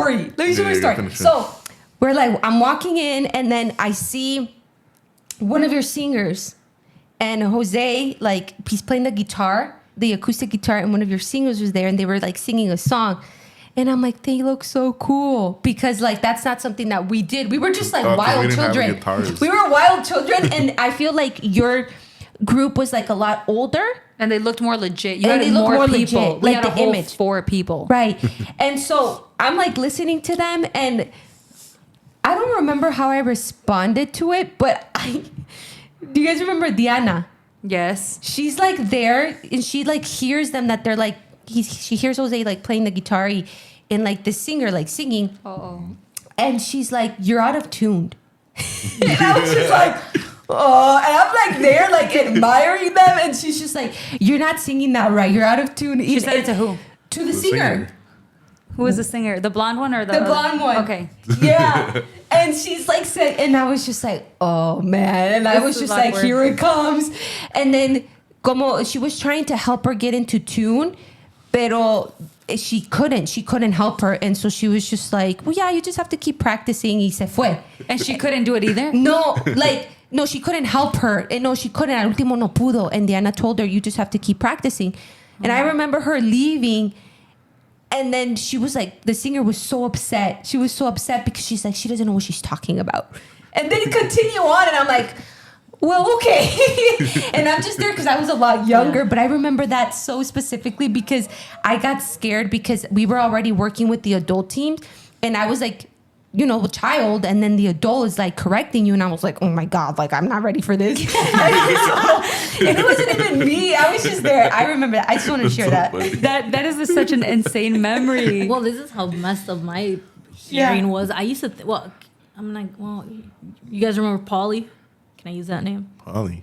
story. So we're like, I'm walking in, and then I see one of your singers, and Jose, like, he's playing the guitar, the acoustic guitar, and one of your singers was there, and they were like singing a song. And I'm like, they look so cool, because like that's not something that we did. We were just like wild children. We were wild children, and I feel like your group was like a lot older, and they looked more legit. You had more people, legit, like the image, 4 people, right? And so I'm like listening to them, and I don't remember how I responded to it, but do you guys remember Diana? Yes, she's like there, and she like hears them that they're like. She hears Jose like playing the guitar and like the singer like singing. And she's like, "You're out of tune." And I was just like, "Oh," and I'm like there like admiring them, and she's just like, "You're not singing that right. You're out of tune." She said it to who? To the singer. Who is the singer? The blonde one or the blonde one? Okay. Yeah. And she's like said, and I was just like, "Oh man," and I was just like, "Here it comes." And then como she was trying to help her get into tune. Pero she couldn't help her. And so she was just like, well, yeah, you just have to keep practicing. Y se fue. And she couldn't do it either? No, she couldn't help her. And no, she couldn't. Al último no pudo. And Diana told her, you just have to keep practicing. And I remember her leaving. And then she was like, the singer was so upset. She was so upset because she's like, she doesn't know what she's talking about. And then continue on. And I'm like, well, okay. And I'm just there because I was a lot younger, but I remember that so specifically because I got scared because we were already working with the adult teams, and I was like, you know, a child, and then the adult is like correcting you, and I was like, oh my God, like I'm not ready for this. And it wasn't even me. I was just there. I remember that. I just want to share that. That is such an insane memory. Well, this is how messed up my hearing was. I used to, I'm like, well, you guys remember Pauly? Can I use that name? Pauly.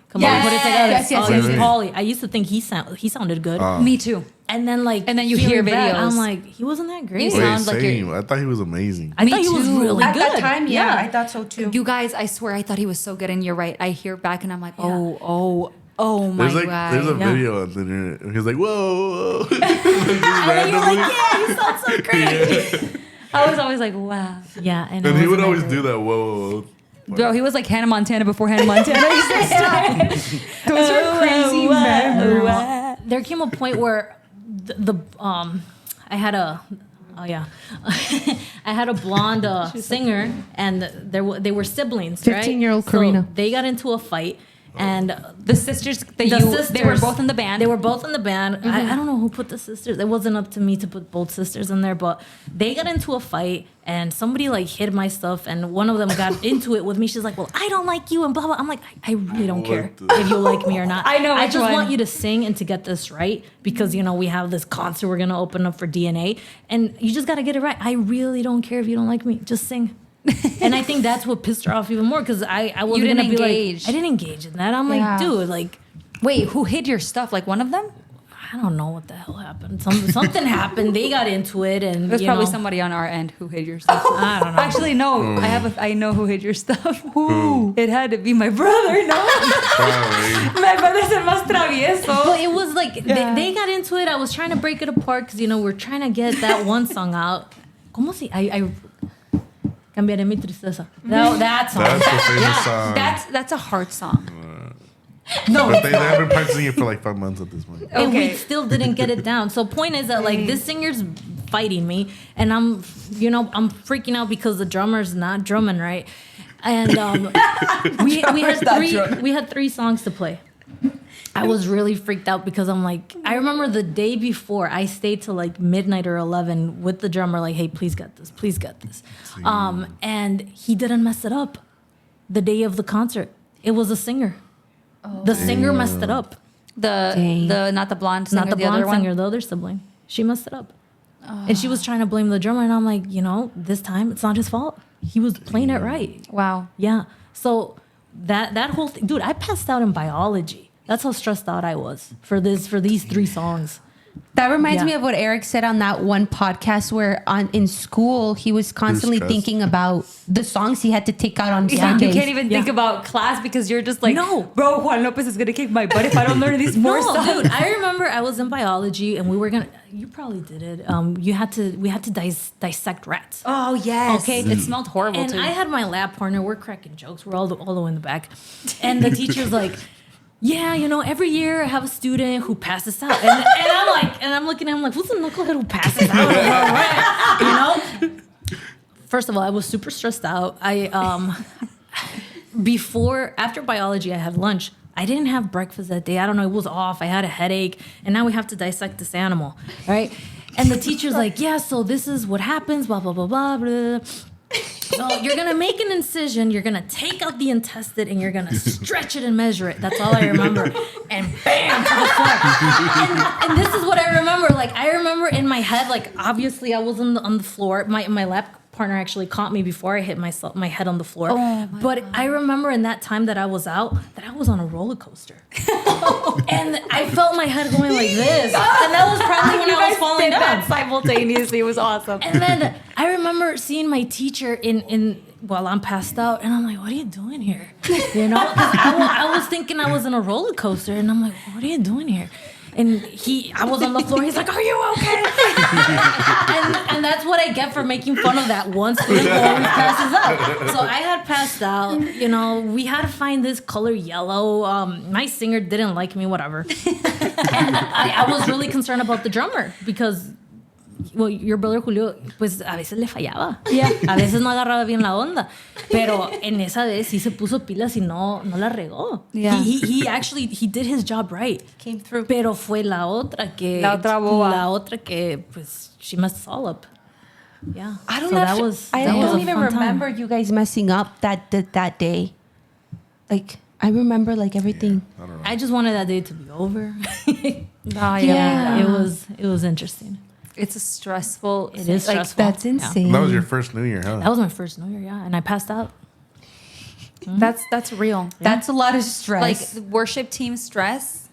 Come on, put it together. Yes. Pauly. I used to think he sounded good. Me too. And then you hear videos. I'm like, he wasn't that great. Wait, same. I thought he was amazing. I thought he was really At good. that time, yeah, I thought so too. You guys, I swear, I thought he was so good, and you're right. I hear back, and I'm like, oh my God. There's a video on the internet, and he's like, whoa. And you're like, yeah, you sound so great. Yeah. I was always like, wow. Yeah, and he would always do that, whoa. Bro, he was like Hannah Montana before Hannah Montana existed. Those are crazy memories. There came a point where I had a I had a blonde singer, and they were siblings, 15-year-old Corina. So they got into a fight. And the sisters, they were both in the band. They were both in the band. Mm-hmm. I don't know who put the sisters. It wasn't up to me to put both sisters in there, but they got into a fight, and somebody like hid my stuff, and one of them got into it with me. She's like, well, I don't like you, and blah, blah. I'm like, I really don't care if you like me or not. I know. I just want you to sing and to get this right, because, you know, we have this concert we're going to open up for DNA, and you just got to get it right. I really don't care if you don't like me. Just sing. And I think that's what pissed her off even more, because I wasn't gonna be like, I didn't engage in that. I'm like, dude, like, wait, who hid your stuff? Like one of them? I don't know what the hell happened. Something happened. They got into it, and it was probably somebody on our end who hid your stuff. I don't know. Actually, no. I know who hid your stuff. Who? It had to be my brother. No, my brother's el más travieso. But it was like they got into it. I was trying to break it apart because, you know, we're trying to get that one song out. ¿Cómo si? I Cambiaré mi tristeza. No, that song. That's the famous song. That's a hard song. No, but they've been practicing it for like 5 months at this point. And we still didn't get it down. So point is that like this singer's fighting me, and I'm freaking out because the drummer's not drumming right. And we had 3 songs to play. I was really freaked out because I'm like, I remember the day before I stayed till like midnight or 11 with the drummer, like, hey, please get this. And he didn't mess it up the day of the concert. It was a singer. The singer messed it up. The not the blonde singer, not the blonde other singer, the other sibling. She messed it up. And she was trying to blame the drummer, and I'm like, you know, this time it's not his fault. He was playing it right. Wow. Yeah. So that whole thing, dude, I passed out in biology. That's how stressed out I was for these 3 songs. That reminds Yeah. me of what Eric said on that one podcast where in school he was constantly stressed. thinking about the songs he had to take out on Yeah, Sundays. you can't even think about class because you're just like, No. bro, Juan Lopez is gonna kick my butt if I don't learn these more No, songs. dude, I remember I was in biology and we were gonna. You probably did it. We had to dissect rats. Oh yes. Okay. It smelled horrible And too. I had my lab partner. We're cracking jokes. We're all the way in the back, and the teacher's like, "Yeah, every year I have a student who passes out," and I'm like, and I'm looking at him like, "Who's the knucklehead who passes out?" First of all, I was super stressed out. After biology, I had lunch. I didn't have breakfast that day. I don't know. It was off. I had a headache. And now we have to dissect this animal, right? And the teacher's like, yeah, so this is what happens, blah, blah, blah, blah, blah. So you're going to make an incision. You're going to take out the intestine and you're going to stretch it and measure it. That's all I remember. And bam, to the floor. And this is what I remember. Like, I remember in my head, like, obviously I was on the floor. My lab partner actually caught me before I hit my head on the floor. But I remember in that time that I was out, that I was on a roller coaster. And I felt my head going like this. And that was probably when I was falling down. that simultaneously. It was awesome. And then I remember seeing my teacher while I'm passed out, and I'm like, "What are you doing here?" 'Cause I was thinking I was in a roller coaster, and I'm like, "What are you doing here?" And I was on the floor. He's like, "Are you okay?" and that's what I get for making fun of that one student who always passes out. So I had passed out. We had to find this color yellow. My singer didn't like me, whatever. And I was really concerned about the drummer because, well, your brother Julio, pues a veces le fallaba. Yeah. A veces no agarraba bien la onda. Pero en esa vez sí se puso pilas y no la regó. Yeah. He actually did his job right. Came through. Pero fue la otra que... La otra boba. La otra que, pues, she messed us all up. Yeah. I don't So know. that was I that was don't a even fun time. remember you guys messing up that day. Like I remember like everything. I don't know. I just wanted that day to be over. Yeah. It was interesting. It's a stressful. It is like, stressful. That's Yeah. insane. That was your first New Year, huh? That was my first New Year, yeah, and I passed out. That's real. That's a lot of Like stress. the worship team stress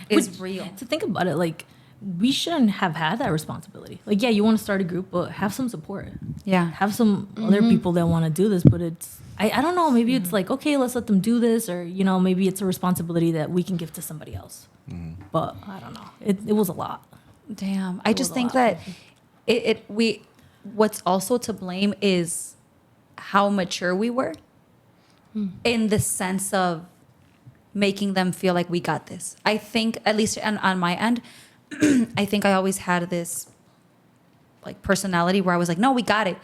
is real. To think about it, like we shouldn't have had that responsibility. Like, yeah, you want to start a group, but have some support. Yeah. Have some other people that want to do this, but it's I don't know. Maybe it's like, okay, let's let them do this, or maybe it's a responsibility that we can give to somebody else. But I don't know. It was a lot. Damn. I just was a think lot. that what's also to blame is how mature we were in the sense of making them feel like we got this. I think, at least on my end, I think I always had this like personality where I was like, no, we got it.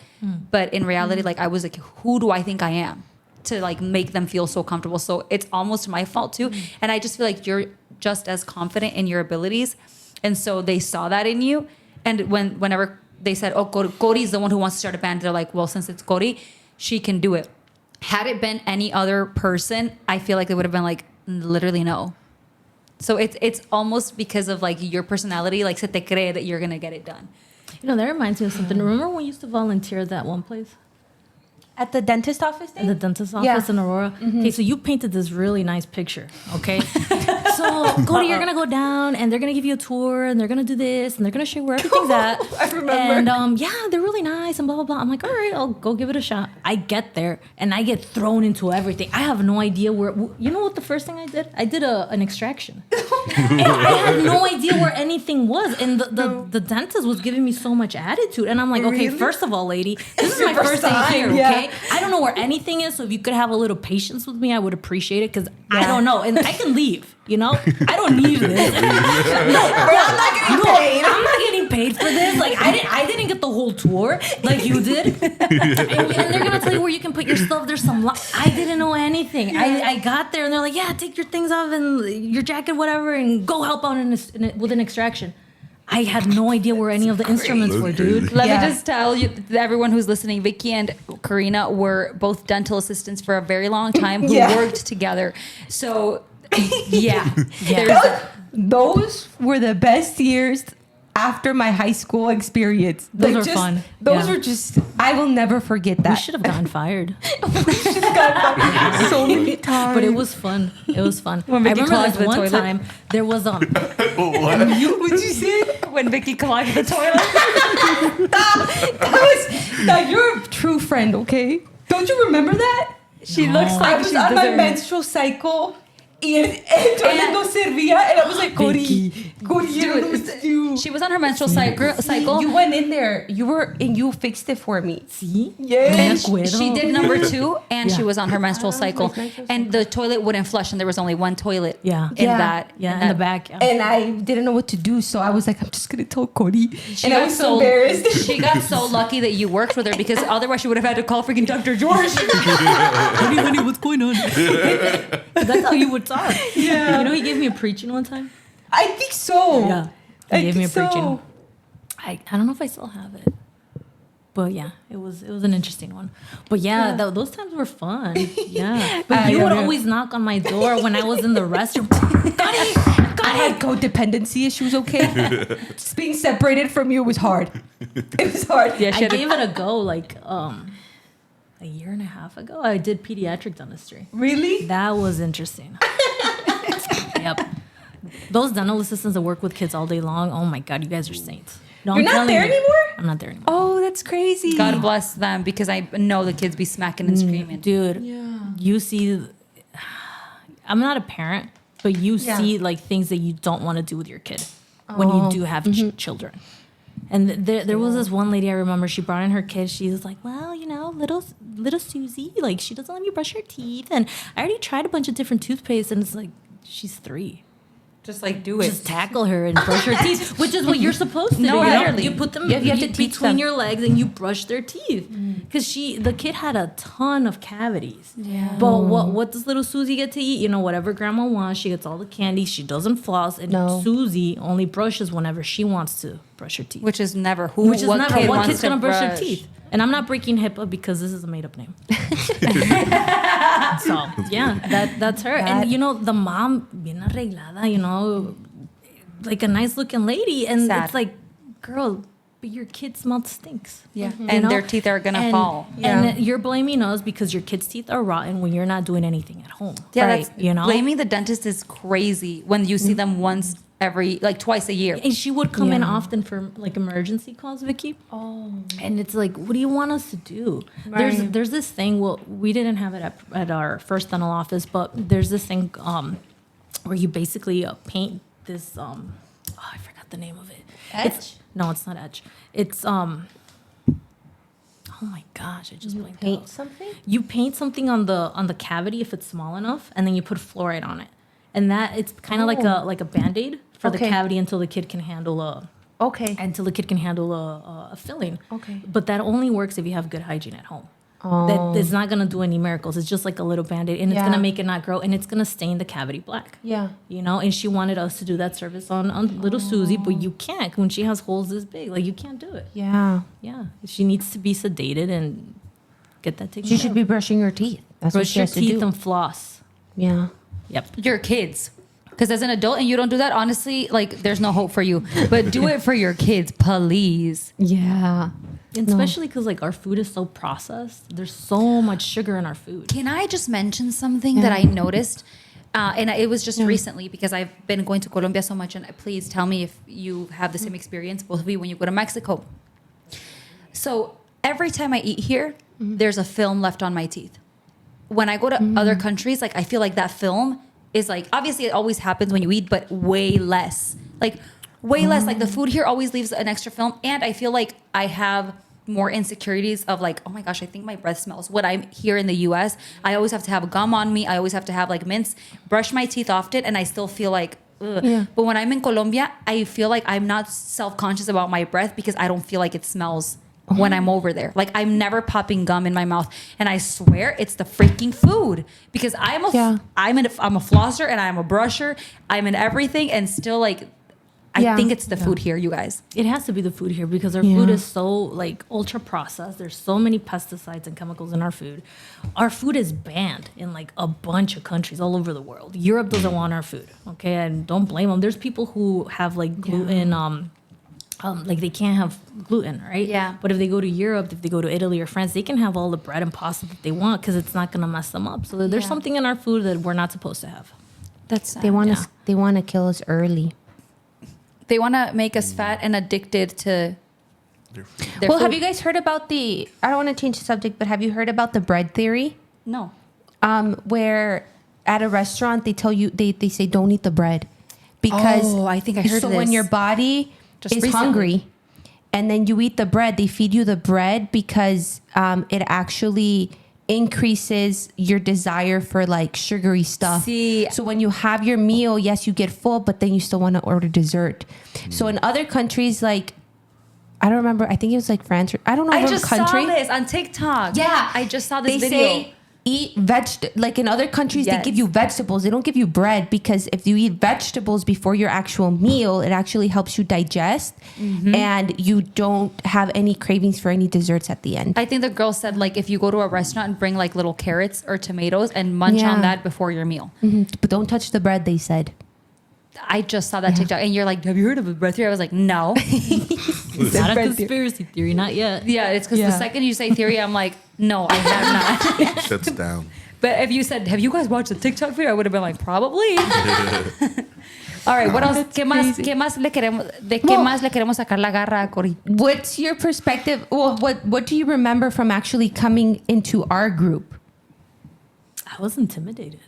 But in reality, like I was like, who do I think I am to like make them feel so comfortable? So it's almost my fault too. And I just feel like you're just as confident in your abilities. And so they saw that in you. And whenever they said, oh, Cody's the one who wants to start a band, they're like, well, since it's Cody, she can do it. Had it been any other person, I feel like it would have been like, literally no. So it's almost because of like your personality, like se te cree that you're gonna get it done. That reminds me of something. Remember when we used to volunteer at that one place? At the dentist office At the dentist's office Yeah. in Aurora. Okay, so you painted this really nice picture, okay? So, Cody, you're gonna go down and they're gonna give you a tour and they're gonna do this and they're gonna show you where everything's at. I remember. And yeah, they're really nice and blah blah blah. I'm like, all right, I'll go give it a shot. I get there and I get thrown into everything. I have no idea where. You know what the first thing I did? I did an extraction. And I had no idea where anything was. And the dentist was giving me so much attitude. And I'm like, okay, first of all, lady, this is my first day here, okay? I don't know where anything is, so if you could have a little patience with me, I would appreciate it because I don't know. And I can leave, I don't need this. I'm not getting paid. I'm not getting paid for this. Like, I didn't get the whole tour like you did. And they're going to tell you where you can put your stuff. There's some... I didn't know anything. I got there and they're like, yeah, take your things off and your jacket, whatever, and go help out with an extraction. I had no idea where any of the instruments were, dude. Let me just tell you, everyone who's listening, Vicky and Corina were both dental assistants for a very long time who worked together. So, yeah. There's that. Those were the best years after my high school experience. Those are fun. Those Yeah. are just, I will never forget We that. should have gotten fired. So many times. But it was fun. It was fun. When I Vicky remember clogged this the one toilet. time there was What? What'd you say? When Vicky clogged the toilet. Now you're a true friend, okay? Don't you remember that? She looks I like was she's on my deserving. menstrual cycle. Y el toilet no servía. And I was like, Cody, you don't know what to do. She was on her menstrual cycle. You went in there. You fixed it for me. Sí. Yes. Me acuerdo. She did number 2, and she Yeah. was on her menstrual cycle, menstrual and the toilet wouldn't flush, and there was only one toilet. Yeah. in Yeah. that. Yeah, in that- the back. Yeah. And I didn't know what to do, so I was like, I'm just gonna tell Cody. She And I got was so embarrassed. She got so lucky that you worked with her, because otherwise she would have had to call freaking Dr. George. honey, what's going on? That's how you would talk. Yeah. You know, he gave me a preaching one time. I think so. Yeah. He I gave me a think preaching. so. I don't know if I still have it. But yeah, it was an interesting one. But yeah, those times were fun. Yeah. But you would always knock on my door when I was in the restroom. I had codependency issues, okay? Just being separated from you was hard. It was hard. Yeah, she I had gave it a go like a year and a half ago. I did pediatric dentistry. Really? That was interesting. Yep. Those dental assistants that work with kids all day long, oh my God, you guys are saints. No, You're I'm not telling there you. anymore? I'm not there anymore. Oh, that's crazy. God bless them, because I know the kids be smacking and screaming. Dude, Yeah. you see, I'm not a parent, but you Yeah. see like things that you don't want to do with your kid when you do have children. And there was this one lady I remember. She brought in her kid. She was like, "Well, you know, little Susie, like she doesn't let me brush her teeth, and I already tried a bunch of different toothpaste, and it's like she's 3. Just like do it. Just tackle her and brush her teeth, which is what you're supposed to No, do. You know? literally. You put them You have to teach between them. your legs and you brush their teeth. Because the kid had a ton of cavities. Yeah. But what does little Susie get to eat? You know, whatever grandma wants. She gets all the candy. She doesn't floss. And No. Susie only brushes whenever she wants to brush her teeth. Which is never who. Which is what never kid what wants kid's to gonna brush their teeth. And I'm not breaking HIPAA because this is a made up name. So yeah, that's her. And you know, the mom, bien arreglada, you know, like a nice looking lady, and Sad. it's like, girl, but your kid's mouth stinks. Yeah, You and know? their teeth are gonna And- fall. And you're blaming us because your kid's teeth are rotten when you're not doing anything at home. Yeah, right? that's, You know, blaming the dentist is crazy when you see them once twice a year. And she would come in Yeah. often for like emergency calls, Vicky. Oh. And it's like, what do you want us to do? Right. There's this thing. Well, we didn't have it at our first dental office, but there's this thing where you basically paint this. I forgot the name of it. No, it's not etch. It's Oh my gosh! I just blanked Paint out. something? You paint something on the cavity if it's small enough, and then you put fluoride on it, and that it's kind of like a Band-Aid for the Okay. cavity until the kid can handle a filling. Okay. But that only works if you have good hygiene at home. Oh. That it's not gonna do any miracles. It's just like a little Band-Aid, and it's Yeah. gonna make it not grow, and it's gonna stain the cavity black. Yeah. You know, and she wanted us to do that service on little Susie, but you can't when she has holes this big. Like, you can't do it. Yeah. Yeah. She needs to be sedated and get that taken She care should of. be brushing her teeth. That's what Brush she your has to teeth do. and floss. Yeah. Yep. Your kids. Because as an adult and you don't do that, honestly, like there's no hope for you. But do it for your kids, please. Yeah. And especially because like our food is so processed. There's so much sugar in our food. Can I just mention something that I noticed? And it was just recently because I've been going to Colombia so much. And please tell me if you have the same experience, both of you, when you go to Mexico. So every time I eat here, there's a film left on my teeth. When I go to other countries, like I feel like that film is like, obviously it always happens when you eat, but way less. Like way less. Like the food here always leaves an extra film. And I feel like I have more insecurities of like, oh my gosh, I think my breath smells. When I'm here in the US, I always have to have gum on me. I always have to have like mints, brush my teeth often, and I still feel like, ugh. Yeah. But when I'm in Colombia, I feel like I'm not self-conscious about my breath because I don't feel like it smells when I'm over there. Like I'm never popping gum in my mouth. And I swear it's the freaking food because I'm a flosser and I'm a brusher. I'm in everything and still like, I think it's the food here, you guys. It has to be the food here because our food is so like ultra processed. There's so many pesticides and chemicals in our food. Our food is banned in like a bunch of countries all over the world. Europe doesn't want our food, okay? And don't blame them. There's people who have like gluten like they can't have gluten, right? Yeah. But if they go to Europe, if they go to Italy or France, they can have all the bread and pasta that they want because it's not gonna mess them up. So there's Yeah. something in our food that we're not supposed to have. That's sad. They want Yeah. us. They want to kill us early. They want to make us fat and addicted to They're- their Well, food. have you guys heard about the? I don't want to change the subject, but have you heard about the bread theory? No. Where at a restaurant they tell you they say don't eat the bread because Oh, I think I heard so this. when your body Just is recently. hungry and then you eat the bread, they feed you the bread because it actually increases your desire for like sugary stuff. See- So when you have your meal, yes, you get full, but then you still want to order dessert. So in other countries, like I don't remember, I think it was like France. Or, I don't know I what just country. saw this on TikTok. Yeah, I just saw this they video. say eat like in other countries Yes. they give you vegetables. They don't give you bread because if you eat vegetables before your actual meal, it actually helps you digest and you don't have any cravings for any desserts at the end. I think the girl said like if you go to a restaurant and bring like little carrots or tomatoes and munch Yeah. on that before your meal. But don't touch the bread, they said. I just saw that TikTok and you're like, have you heard of a bread theory? I was like, no. It's not a conspiracy theory, not yet. Yeah, it's because the Yeah. second you say theory, I'm like, no, I have not. Shuts down. But if you said, have you guys watched the TikTok video? I would have been like, probably. All right, what else? ¿Qué más le queremos, de qué Well- más le queremos sacar la garra a Cori? What's your perspective? Well, what do you remember from actually coming into our group? I was intimidated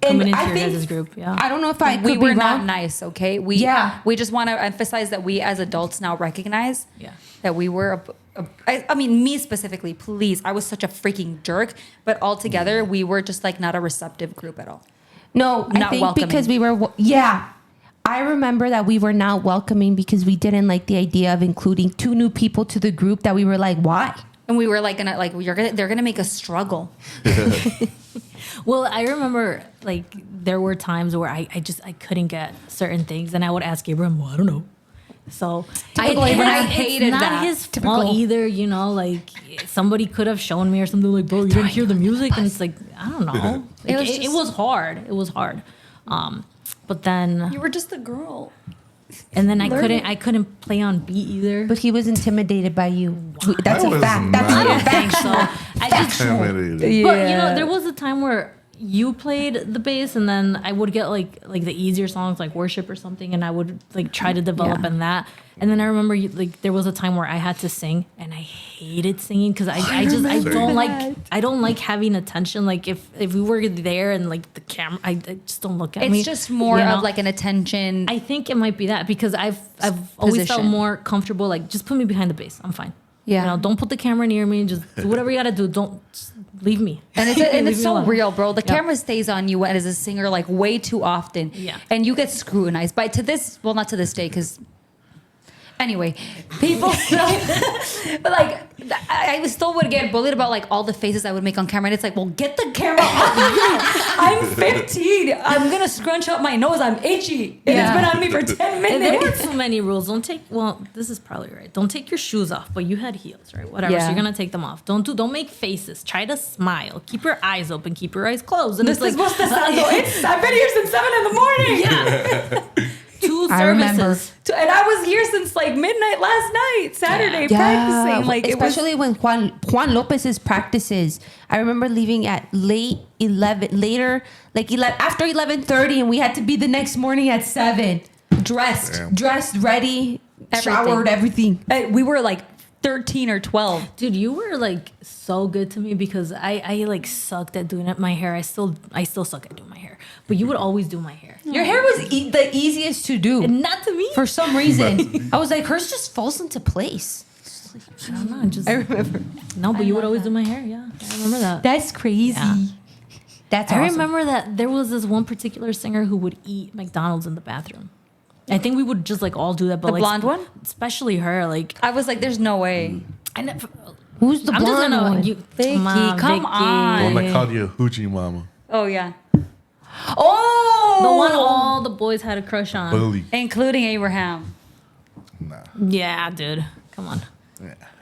And coming into I your think- guys' group. Yeah. I don't know if I could We be were wrong. not nice, okay? We Yeah. We just want to emphasize that we as adults now recognize Yeah. that we were I mean, me specifically, please. I was such a freaking jerk, but altogether, we were just like not a receptive group at all. No, I Not think welcoming. because we were, yeah. I remember that we were not welcoming because we didn't like the idea of including 2 new people to the group that we were like, why? And we were like, they're gonna make us struggle. Well, I remember like there were times where I couldn't get certain things, and I would ask Abraham, well, I don't know. So Typical Abraham. I hated it's not that. his Typical. fault either, you know. Like somebody could have shown me or something. Like, bro, you didn't hear the music, and it's like I don't know. Like, it was hard. It was hard. But then You were just a girl. and then I learning. couldn't play on beat either. But he was intimidated by you. That's I a was fact. That's not. a I don't think fact. so. I just Intimidated. But you know, there was a time where you played the bass, and then I would get like the easier songs like worship or something, and I would like try to develop in that. And then I remember like there was a time where I had to sing, and I hated singing because I don't like having attention. Like if we were there and like the camera, I just don't look at me. It's just more you know? of like an attention. I think it might be that because I've always felt Position. more comfortable. Like just put me behind the bass, I'm fine. Yeah. You know, don't put the camera near me. Just do whatever you gotta do. Don't just leave me. And it's Leave me so alone. real, bro. The Yeah. camera stays on you as a singer like way too often. Yeah. And you get scrutinized. But to this, well, not to this day, because anyway, people still, but like, I still would get bullied about like all the faces I would make on camera. And it's like, well, get the camera off of me. I'm 15. I'm going to scrunch up my nose. I'm itchy. And Yeah. it's been on me for 10 And there were minutes. so many rules. This is probably right. Don't take your shoes off, but you had heels, right? Whatever. Yeah. So you're gonna take them off. Don't make faces. Try to smile. Keep your eyes open. Keep your eyes closed. And This it's is like I've been here since 7 in the morning. Yeah. 2 I remember. services. And I was here since like midnight last night, Saturday, practicing. Like especially when Juan Lopez's practices. I remember leaving at later, like after 11:30, and we had to be the next morning at 7, dressed. Damn. dressed, ready, Everything. showered, everything. We were like 13 or 12. Dude, you were like so good to me because I like sucked at doing my hair. I still suck at doing my hair. But you would always do my hair. Your hair was the easiest to do. And not to me. For some reason, I was like, hers just falls into place. I don't know. Just I remember. no, but you would always do my hair. Yeah, I remember that. That's crazy. Yeah. That's I awesome. remember that there was this one particular singer who would eat McDonald's in the bathroom. I think we would just like all do that, but The like blonde one? especially her. Like, I was like, there's no way. I never, Who's the I'm just blonde gonna one? you, Vicky, come on. One that called you a hoochie mama. Oh, yeah. Oh, the one all the boys had a crush on. Bully. Including Abraham. Nah. Yeah, dude, come on.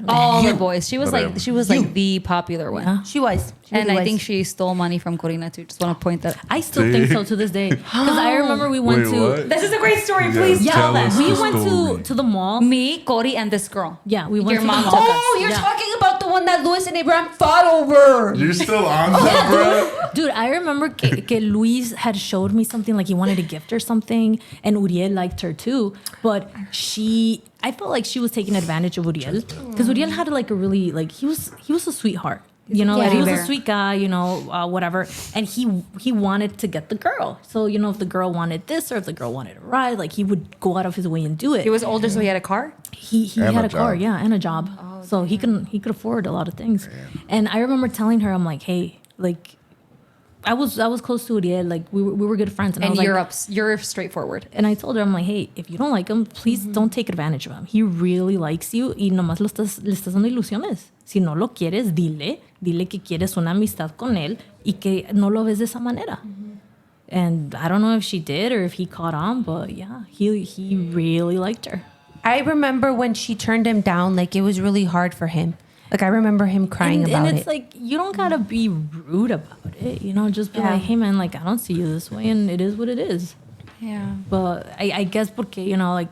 All the boys. She was Whatever. like the popular one. Yeah. She was. She And really I was. think she stole money from Corina too. Just want to point that. I still think so to this day. Because I remember we went Wait, to. what? This is a great story. Yeah, Please tell tell them. us. We the went story. to the mall. Me, Cody, and this girl. Yeah, we went Your to mom the took mall. us. Oh, you're Yeah. talking about the one that Luis and Abraham fought over. You're still on that, bro? Dude, I remember que Luis had showed me something like he wanted a gift or something, and Uriel liked her too. But I felt like she was taking advantage of Uriel because Uriel had like a really like he was a sweetheart. You know, like he was a Bear. sweet guy, you know, whatever. And he wanted to get the girl. So, you know, if the girl wanted this or if the girl wanted a ride, like he would go out of his way and do it. He was older, so he had a car. He And had a a car, job. yeah, and a job. So he could afford a lot of things. And I remember telling her, I'm like, hey, like I was close to Uriel, like we were good friends. I And was like, you're straightforward. and I told her, I'm like, hey, if you don't like him, please don't take advantage of him. He really likes you y nomás le estás dando ilusiones. Si no lo quieres, dile que quieres una amistad con él y que no lo ves de esa manera. And I don't know if she did or if he caught on, but yeah, he really liked her. I remember when she turned him down, like it was really hard for him. Like I remember him crying about and it's it. like you don't gotta be rude about it, you know. Just be Yeah. like, hey man, like I don't see you this way, and it is what it is. Yeah. But I guess porque you know, like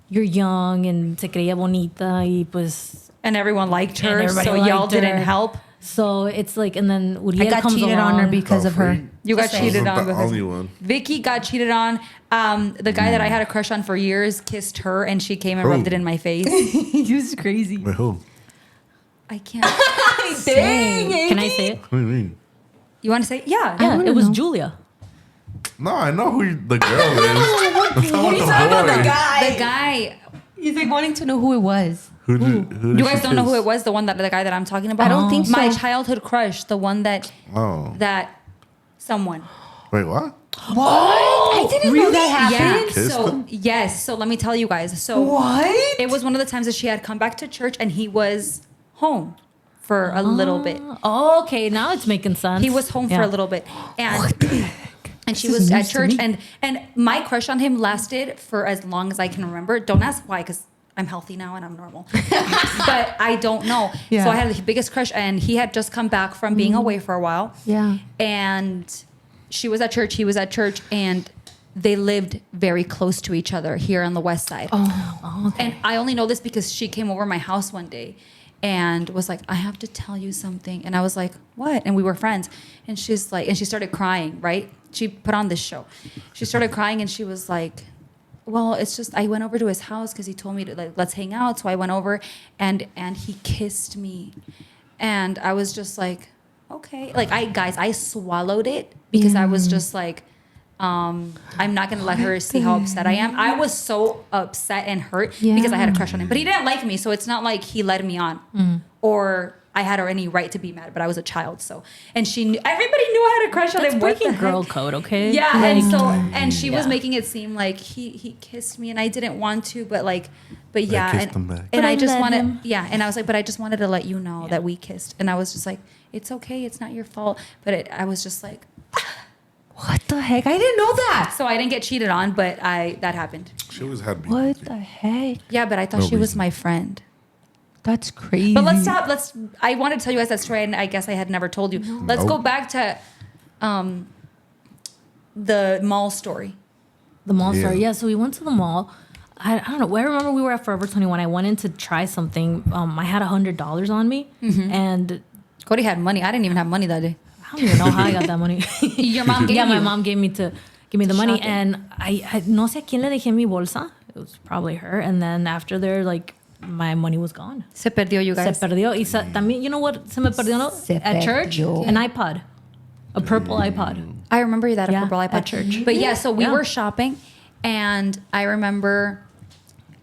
you're young and se creía bonita y pues And everyone liked her, And everybody so y'all liked her. didn't help. so it's like, and then I Uriel got comes cheated along. on her because of her. You got Just cheated Wasn't on. the because- only one. Vicky got cheated on. The guy that I had a crush on for years kissed her, and she came and Who? rubbed it in my face. He was crazy. Wait, who? I can't. Dang it. Can I say it? What do you mean? You want to say? Yeah. Yeah, wanna it was know. Julia. No, I know who the girl is. I'm talking about the boy. The guy. He's like wanting to know who it was. Who did You guys she don't know who kiss? it was. The guy that I'm talking about. I don't think so. My childhood crush. The one that Oh. someone. Wait, what? I didn't know that happened. Yeah. Kissed So him? yes. So let me tell you guys. So What? it was one of the times that she had come back to church, and he was home for a little bit. Oh, okay, now it's making sense. He was home for Yeah. a little bit, and she This was is at news to church, me. and my crush on him lasted for as long as I can remember. Don't ask why, because I'm healthy now and I'm normal, but I don't know. Yeah. So I had the biggest crush, and he had just come back from being away for a while. Yeah. And she was at church, he was at church, and they lived very close to each other here on the west side. Oh, okay. And I only know this because she came over my house one day and was like, I have to tell you something. And I was like, what? And we were friends. And she's like, and she started crying, right? She put on this show. She started crying and she was like, well, it's just, I went over to his house because he told me to, like, let's hang out. So I went over and he kissed me. And I was just like, okay. Like, I swallowed it because I was just like, I'm not gonna let her see how upset I am. I was so upset and hurt because I had a crush on him, but he didn't like me, so it's not like he led me on, or I had any right to be mad. But I was a child, so and she knew. Everybody knew I had a crush on That's him. What the breaking girl heck? code, okay? Yeah, Like, and so and she was yeah. making it seem like he kissed me and I didn't want to, but yeah, kissed him back. and But I I just let wanted him. and I was like, but I just wanted to let you know that we kissed, and I was just like, it's okay, it's not your fault, but I was just like. What the heck? I didn't know that. So I didn't get cheated on, but that happened. She always had me. What the heck? Yeah, but I thought No she was reason. my friend. That's crazy. But let's stop. I wanted to tell you guys that story, and I guess I had never told you. Let's go back to the mall story. The mall Yeah. story. Yeah, so we went to the mall. I don't know. I remember we were at Forever 21. I went in to try something. I had $100 on me, and Cody had money. I didn't even have money that day. I don't even know how I got that money. Your mom gave yeah, my you. mom gave me the money, Shopping. and I no sé a quién le dejé mi bolsa. It was probably her. And then after there, like my money was gone. Se perdió, you guys. Se perdió. Y también, you know what? Se me perdió no? Se At church. perdió. An iPod, a purple iPod. I remember that Yeah, a purple iPod at church. But yeah, so we Yeah. were shopping, and I remember,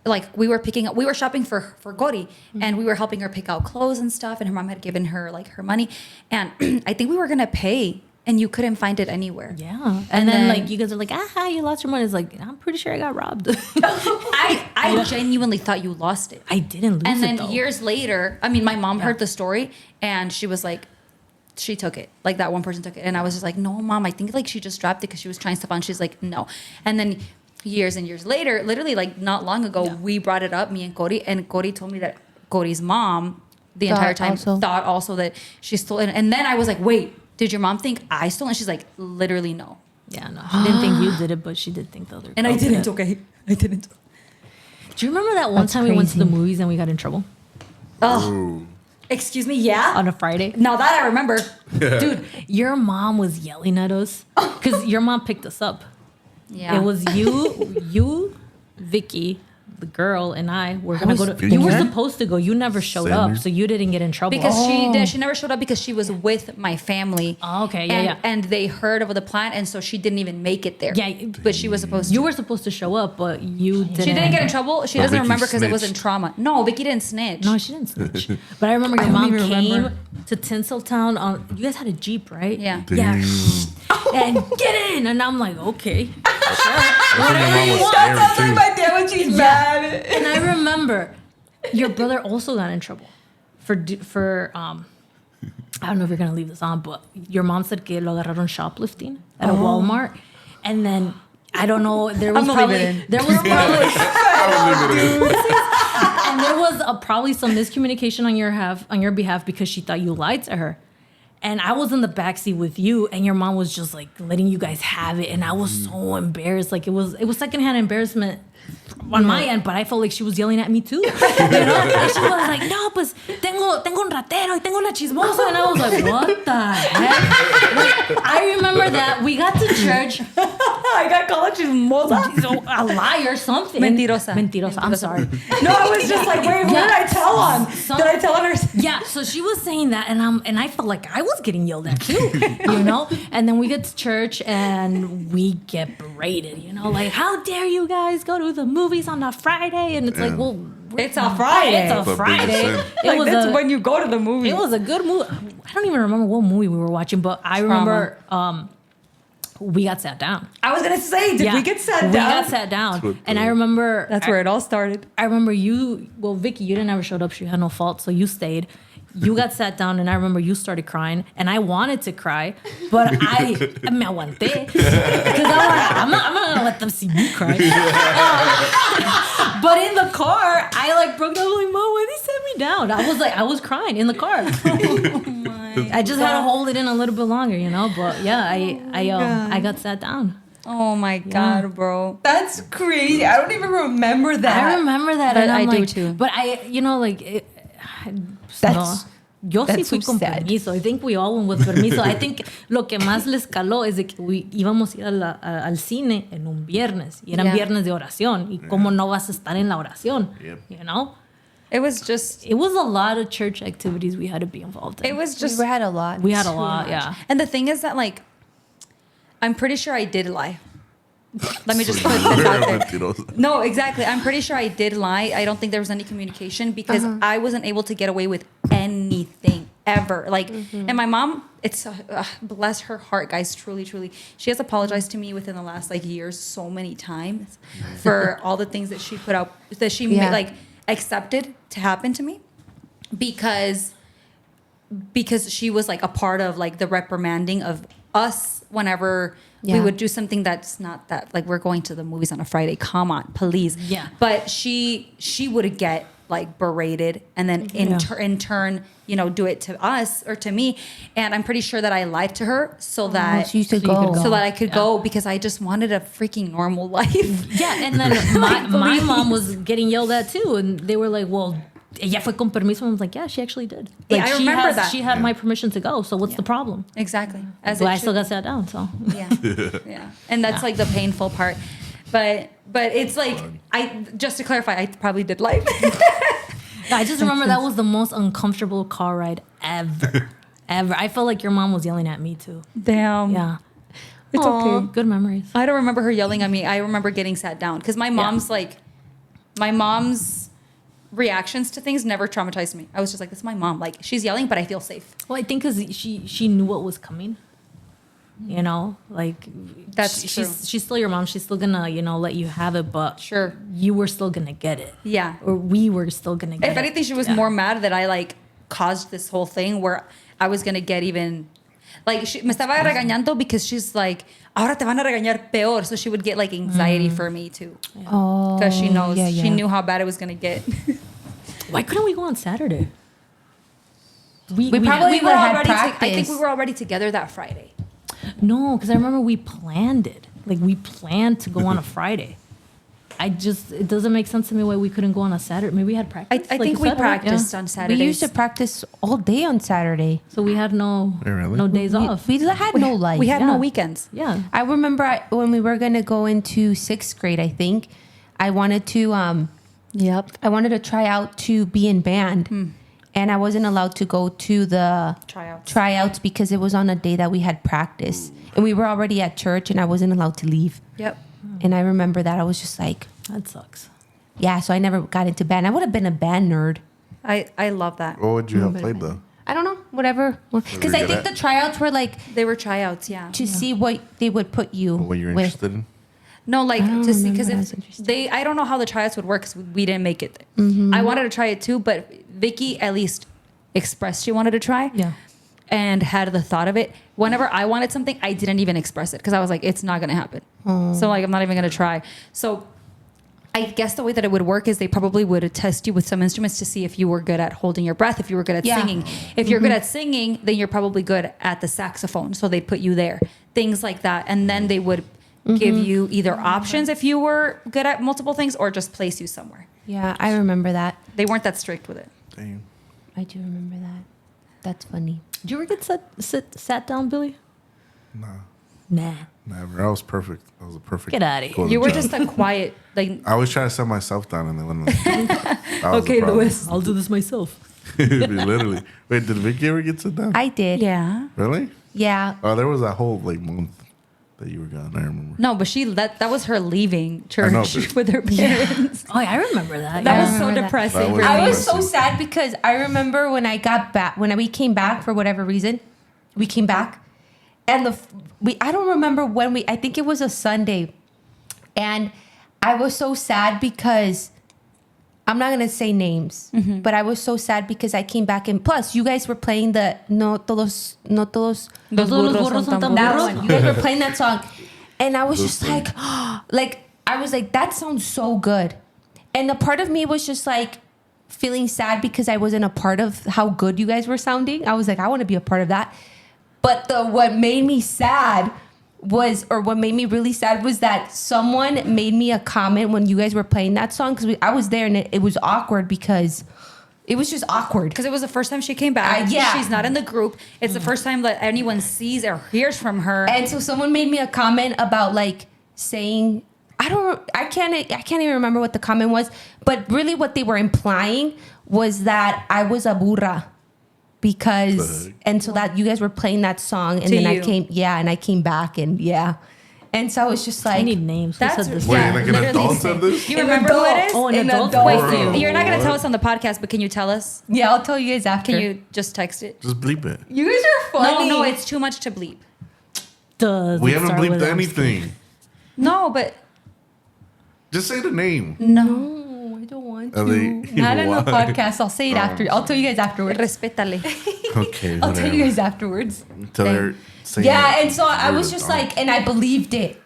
like, we were shopping for Cori, and we were helping her pick out clothes and stuff, and her mom had given her like her money, and I think we were gonna pay, and you couldn't find it anywhere. Yeah. And And then then- like you guys are like, you lost your money. It's like, I'm pretty sure I got robbed. I genuinely thought you lost it. I didn't lose And then it though. years later, I mean, my mom heard the story, and she was like, she took it. Like, that one person took it. And I was just like, no, mom, I think like she just dropped it because she was trying stuff on. She's like, no. And then years and years later, literally like not long ago, we brought it up, me and Cody told me that Cody's mom the entire time thought also that she stole it. And then I was like, wait, did your mom think I stole it? And she's like, literally no. Yeah, no. She didn't think you did it, but she did think the other girl. And I didn't, did. okay? I didn't. Do you remember that one time we went to the movies and we got in trouble? Oh. Excuse me, yeah? On a Friday? Now that I remember. Dude, your mom was yelling at us because your mom picked us up. Yeah. It was you, Vicky, the girl, and I were gonna go to. You were supposed to go. You never showed up, so you didn't get in trouble. Because she never showed up because she was with my family. Oh, okay, And they heard of the plan, and so she didn't even make it there. Yeah, but she was supposed to. You were supposed to show up, but you didn't. She didn't get in trouble. She doesn't Vicky remember because it snitched. wasn't trauma. No, Vicky didn't snitch. No, she didn't snitch. But I remember your mom came to Tinseltown on. You guys had a Jeep, right? Yeah. Yeah. And get in, and I'm like, okay, sure. Whatever you want. That sounds like my dad when she's mad. And I remember your brother also got in trouble for I don't know if you're gonna leave this on, but your mom said que lo agarraron shoplifting at a Walmart, and then I don't know. There was probably and there was probably some miscommunication on your behalf because she thought you lied to her. And I was in the backseat with you, and your mom was just like letting you guys have it, and I was so embarrassed. Like it was secondhand embarrassment on my end, but I felt like she was yelling at me too. You know? And she was like, "No, pues tengo un ratero y tengo una chismosa," and I was like, "What the heck?" Like, I remember that we got to church. I got called a chismosa. A lie or something. Mentirosa. I'm sorry. No, I was just like, wait, who did I tell on? Did I tell on her? Yeah, so she was saying that, and I felt like I was getting yelled at too, you know. And then we get to church and we get berated, you know, like how dare you guys go to the movies on a Friday? And it's like, well, it's a Friday. It's a Friday. Like that's when you go to the movie. It was a good movie. I don't even remember what movie we were watching, but I remember we got sat down. I was gonna say, did we get sat down? We got sat down, and I remember that's where it all started. I remember you. Well, Vicky, you didn't ever showed up. She had no fault, so you stayed. You got sat down, and I remember you started crying, and I wanted to cry, but I me aguanté because I'm not gonna let them see me cry. But in the car, I like broke down. I'm like, Mom, why they set me down? I was crying in the car. I just had to hold it in a little bit longer, you know. But yeah, I got sat down. Oh my God, bro. That's crazy. I don't even remember that. I remember that, But and I'm I do like, too. But That's Yo sí fui so con sad. permiso. I think we all went with permiso. I think lo que más les caló es de que íbamos a ir al cine en un viernes. Y eran viernes de oración. Y cómo no vas a estar en la oración. You know? It was a lot of church activities we had to be involved in. It was just. We had a lot. We had a lot, yeah. And the thing is that, like, I'm pretty sure I did lie. Let me just put this out there. No, exactly. I'm pretty sure I did lie. I don't think there was any communication because I wasn't able to get away with anything ever. Like, and my mom, it's bless her heart, guys. Truly, truly, she has apologized to me within the last like years so many times for all the things that she put out that she like accepted to happen to me because she was like a part of like the reprimanding of us whenever we would do something that's not that, like we're going to the movies on a Friday, come on, please. Yeah. But she would get like berated and then in turn, you know, do it to us or to me. And I'm pretty sure that I lied to her so that so you could go. So that I could go because I just wanted a freaking normal life. Yeah, and then my mom was getting yelled at too. And they were like, well, ella fue con permiso. I was like, yeah, she actually did. Like, I remember that. She had my permission to go. So what's the problem? Exactly. But I still got sat down. So yeah. And that's like the painful part. But it's like just to clarify, I probably did lie. I just remember that was the most uncomfortable car ride ever. I felt like your mom was yelling at me too. Damn. Yeah. It's okay. Good memories. I don't remember her yelling at me. I remember getting sat down because my mom's reactions to things never traumatized me. I was just like, this is my mom. Like, she's yelling, but I feel safe. Well, I think because she knew what was coming. You know, like that's true. She's still your mom. She's still gonna, you know, let you have it, but sure, you were still gonna get it. Yeah, or we were still gonna get it. If anything, she was more mad that I like caused this whole thing where I was gonna get even like me estaba regañando because she's like, ahora te van a regañar peor. So she would get like anxiety for me too. Oh, because she knows she knew how bad it was gonna get. Why couldn't we go on Saturday? We probably were had already. practice. I think we were already together that Friday. No, because I remember we planned it. Like we planned to go on a Friday. It doesn't make sense to me why we couldn't go on a Saturday. Maybe we had practice. I like think a we Saturday? practiced on We Saturdays. used to practice all day on Saturday. So we had no Really? no days off. We had no life. We had no Yeah. weekends. Yeah. I remember when we were gonna go into 6th grade, I think I wanted to Yep. I wanted to try out to be in band, and I wasn't allowed to go to the tryouts because it was on a day that we had practice, and we were already at church, and I wasn't allowed to leave. Yep. And I remember that I was just like, That sucks. yeah. So I never got into band. I would have been a band nerd. I love that. What would you have played though? I don't know, whatever. Because you I good think at? the tryouts were like They were tryouts, yeah. to see what they would put you. What you're with. interested in? No, like I don't to see because remember. That's if interesting. they, I don't know how the tryouts would work because we didn't make it. I wanted to try it too, but Vicky at least expressed she wanted to try. Yeah. And had the thought of it. Whenever I wanted something, I didn't even express it because I was like, it's not gonna happen. So like I'm not even gonna try. So I guess the way that it would work is they probably would test you with some instruments to see if you were good at holding your breath, if you were good at Yeah. singing. If you're good at singing, then you're probably good at the saxophone. So they'd put you there. Things like that. And then they would give you either options if you were good at multiple things or just place you somewhere. Yeah, I remember that. They weren't that strict with it. Damn. I do remember that. That's funny. Did you ever get sat down, Billy? Nah, Nah. never. I was perfect. I was a perfect. Get outta here. golden You were child. just a quiet, like, I always try to set myself down, and then when that was okay, the problem. Louis. I'll do this myself. Literally. Wait, did Vicky ever get sit down? I did. Yeah. Really? Yeah. Oh, there was that whole like month that you were gone. I remember. No, but that was her leaving I know, church but- with her parents. Oh, yeah, I remember that. That yeah. was so remember that. depressing. That for was- me. I was so Impressive. sad because I remember when I got back, when we came back for whatever reason, we came back, and I don't remember when I think it was a Sunday, and I was so sad because I'm not gonna say names, but I was so sad because I came back, and plus you guys were playing the no todos Los Los burros burros son son tan tan that burros. one. You guys were playing that song, and I was Those just things. like I was like, that sounds so good, and the part of me was just like feeling sad because I wasn't a part of how good you guys were sounding. I was like, I want to be a part of that, but what made me sad what made me really sad was that someone made me a comment when you guys were playing that song because I was there and it was awkward because it was just awkward. Because it was the first time she came back. Yeah. She's not in the group. It's the first time that anyone sees or hears from her. And so someone made me a comment about like saying, I can't even remember what the comment was, but really what they were implying was that I was a burra because, and so that you guys were playing that song and To then you. I came back and yeah. And so I was just I like, need names. Who That's- said this? Wait, Yeah, like an literally adult same. said this? You remember who it is? Oh, an An adult. adult. Wait, Bro, you're not going to tell what? us on the podcast, but can you tell us? yeah, I'll tell you guys after. Can you just text it? Just bleep it. You guys are funny. No, it's too much to bleep. Does We it haven't start with bleeped an anything. No, but Just say the name. no. No, I don't want Are to. they- Not in the Why? podcast. I'll say it after. I'll tell you guys afterwards. Respétale. Okay, I'll whatever. tell you guys afterwards. Tell her. Say Yeah, it. and so I You're was an just adult. like, and I believed it.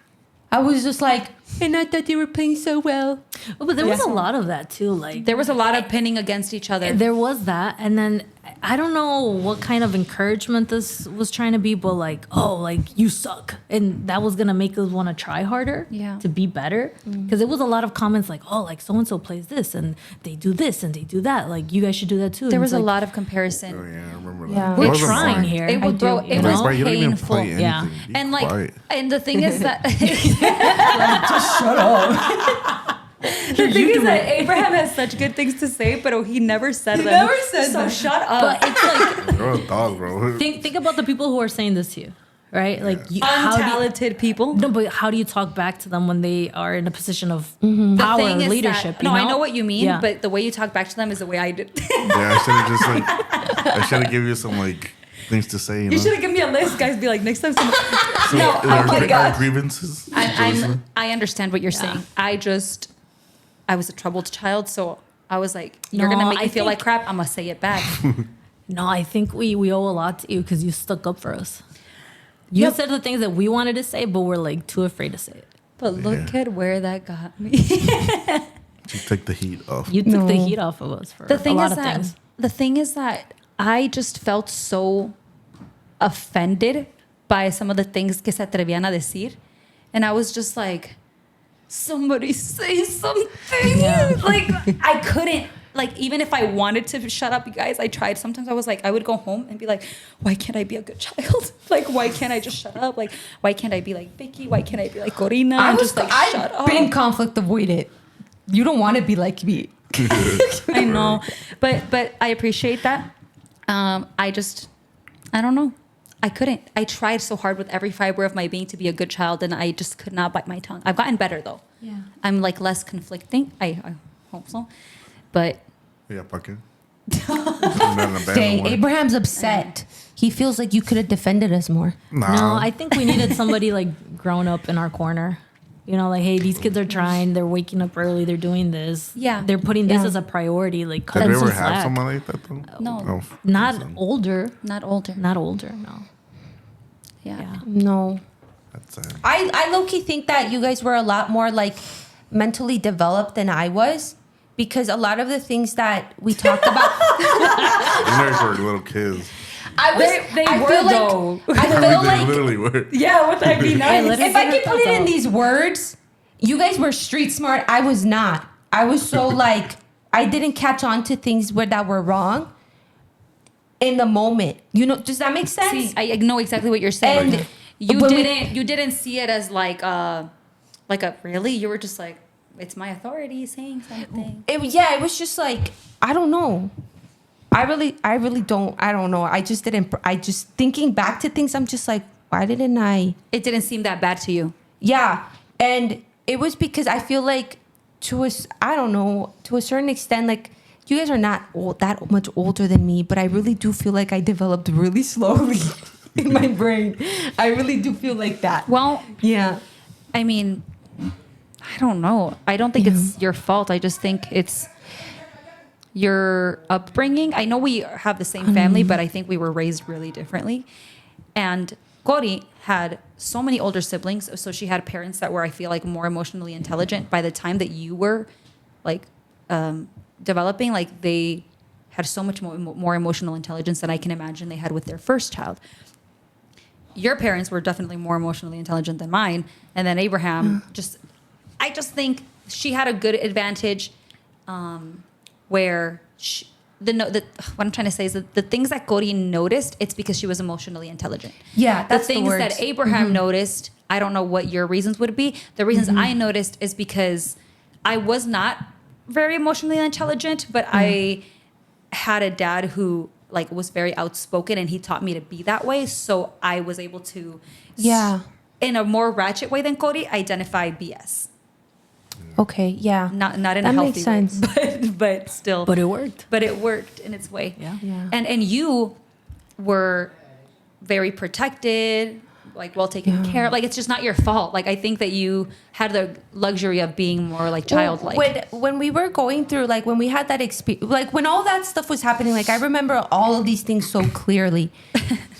I was just like, and I thought they were playing so well. Oh, but there was a lot of that too. Like There was a lot of pinning against each other. there was that, and then I don't know what kind of encouragement this was trying to be, but like, oh, like you suck, and that was gonna make us want to try harder, Yeah. to be better. Because it was a lot of comments like, oh, like so and so plays this, and they do this, and they do that. Like you guys should do that too. There And was it's a like, lot of Oh comparison. yeah, I remember that. Yeah. It We're wasn't trying fun. here. It would, bro, it you was know? Right, you don't even painful. play anything. Yeah. Be And like, quiet. and the thing is that Shut up. the thing is that Abraham has such good things to say, but he never said them. never said so them. shut up. But it's like You're a dog, bro. think about the people who are saying this to you, right? Like how do you, Untalented people. no, but how do you talk back to them when they are in a position of The power thing and is leadership? that, you no, know? I know what you mean, Yeah. but the way you talk back to them is the way I did. Yeah, I should have just like. I should have given you some like things to say. You know. You should have given me a list, guys. Be like, next time. Someone... So, No, our, oh my our God. grievances. I understand what you're saying. I was a troubled child, so I was like, you're No, gonna make me I feel like think- crap. I'm gonna say it back. No, I think we owe a lot to you because you stuck up for us. You Yep. said the things that we wanted to say, but we're like too afraid to say it. But look Yeah. at where that got me. She took the heat off. You took No. the heat off of us for The thing a lot is of that things. the thing is that I just felt so offended by some of the things que se atrevían a decir, and I was just like, somebody say something. Yeah. Like I couldn't. Like even if I wanted to shut up, you guys, I tried. Sometimes I was like, I would go home and be like, why can't I be a good child? Like why can't I just shut up? Like why can't I be like Vicky? Why can't I be like Corina? And just like shut up. I've been conflict avoidant. You don't want to be like me. I know, but I appreciate that. I don't know. I couldn't. I tried so hard with every fiber of my being to be a good child, and I just could not bite my tongue. I've gotten better though. Yeah. I'm like less conflicting. I hope so, but Yeah, fucking. Dang, Abraham's upset. He feels like you could have defended us more. Nah. No, I think we needed somebody like grown up in our corner. You know, like, hey, these kids are trying. They're waking up early. They're doing this. Yeah. They're putting this Yeah. as a priority. Like, cut Did we them ever some have slack. someone like that though? No. Oh, Not awesome. older. not older. Not older. No. Yeah. Yeah. No. That's it. I low-key think that you guys were a lot more like mentally developed than I was, because a lot of the things that we talked about, You guys were little kids. I was. They I were, feel like, though. I feel They like literally were. Yeah, with that be nice. literally if I figured could put it that in out. these words, you guys were street smart. I was not. I was so like I didn't catch on to things that were wrong in the moment. You know, does that make sense? See, I know exactly what you're saying. And you when we- didn't see it as like a really. You were just like, it's my authority saying something. It was just like, I don't know. I really don't. I don't know. I just didn't. I just thinking back to things. I'm just like, why didn't I? It didn't seem that bad to you. Yeah, and it was because I feel like I don't know, to a certain extent, like you guys are not that much older than me, but I really do feel like I developed really slowly in my brain. I really do feel like that. Well, Yeah. I mean, I don't know. I don't think it's your fault. I just think it's your upbringing. I know we have the same family, but I think we were raised really differently. And Cori had so many older siblings, so she had parents that were, I feel like, more emotionally intelligent by the time that you were like developing. Like they had so much more emotional intelligence than I can imagine they had with their first child. Your parents were definitely more emotionally intelligent than mine, and then Abraham I just think she had a good advantage, where what I'm trying to say is that the things that Cori noticed, it's because she was emotionally intelligent. Yeah, that's the the things words. that Abraham noticed. I don't know what your reasons would be. The reasons I noticed is because I was not very emotionally intelligent, but I had a dad who like was very outspoken, and he taught me to be that way. So I was able to, Yeah. in a more ratchet way than Cody, identify BS. Okay. Yeah. Not in That a healthy makes sense. way, but still. But it worked. But it worked in its way. Yeah. Yeah. And you were very protected, like well taken care of. Like it's just not your fault. Like I think that you had the luxury of being more like childlike. When we were going through, like when we had that experience, like when all that stuff was happening, like I remember all of these things so clearly.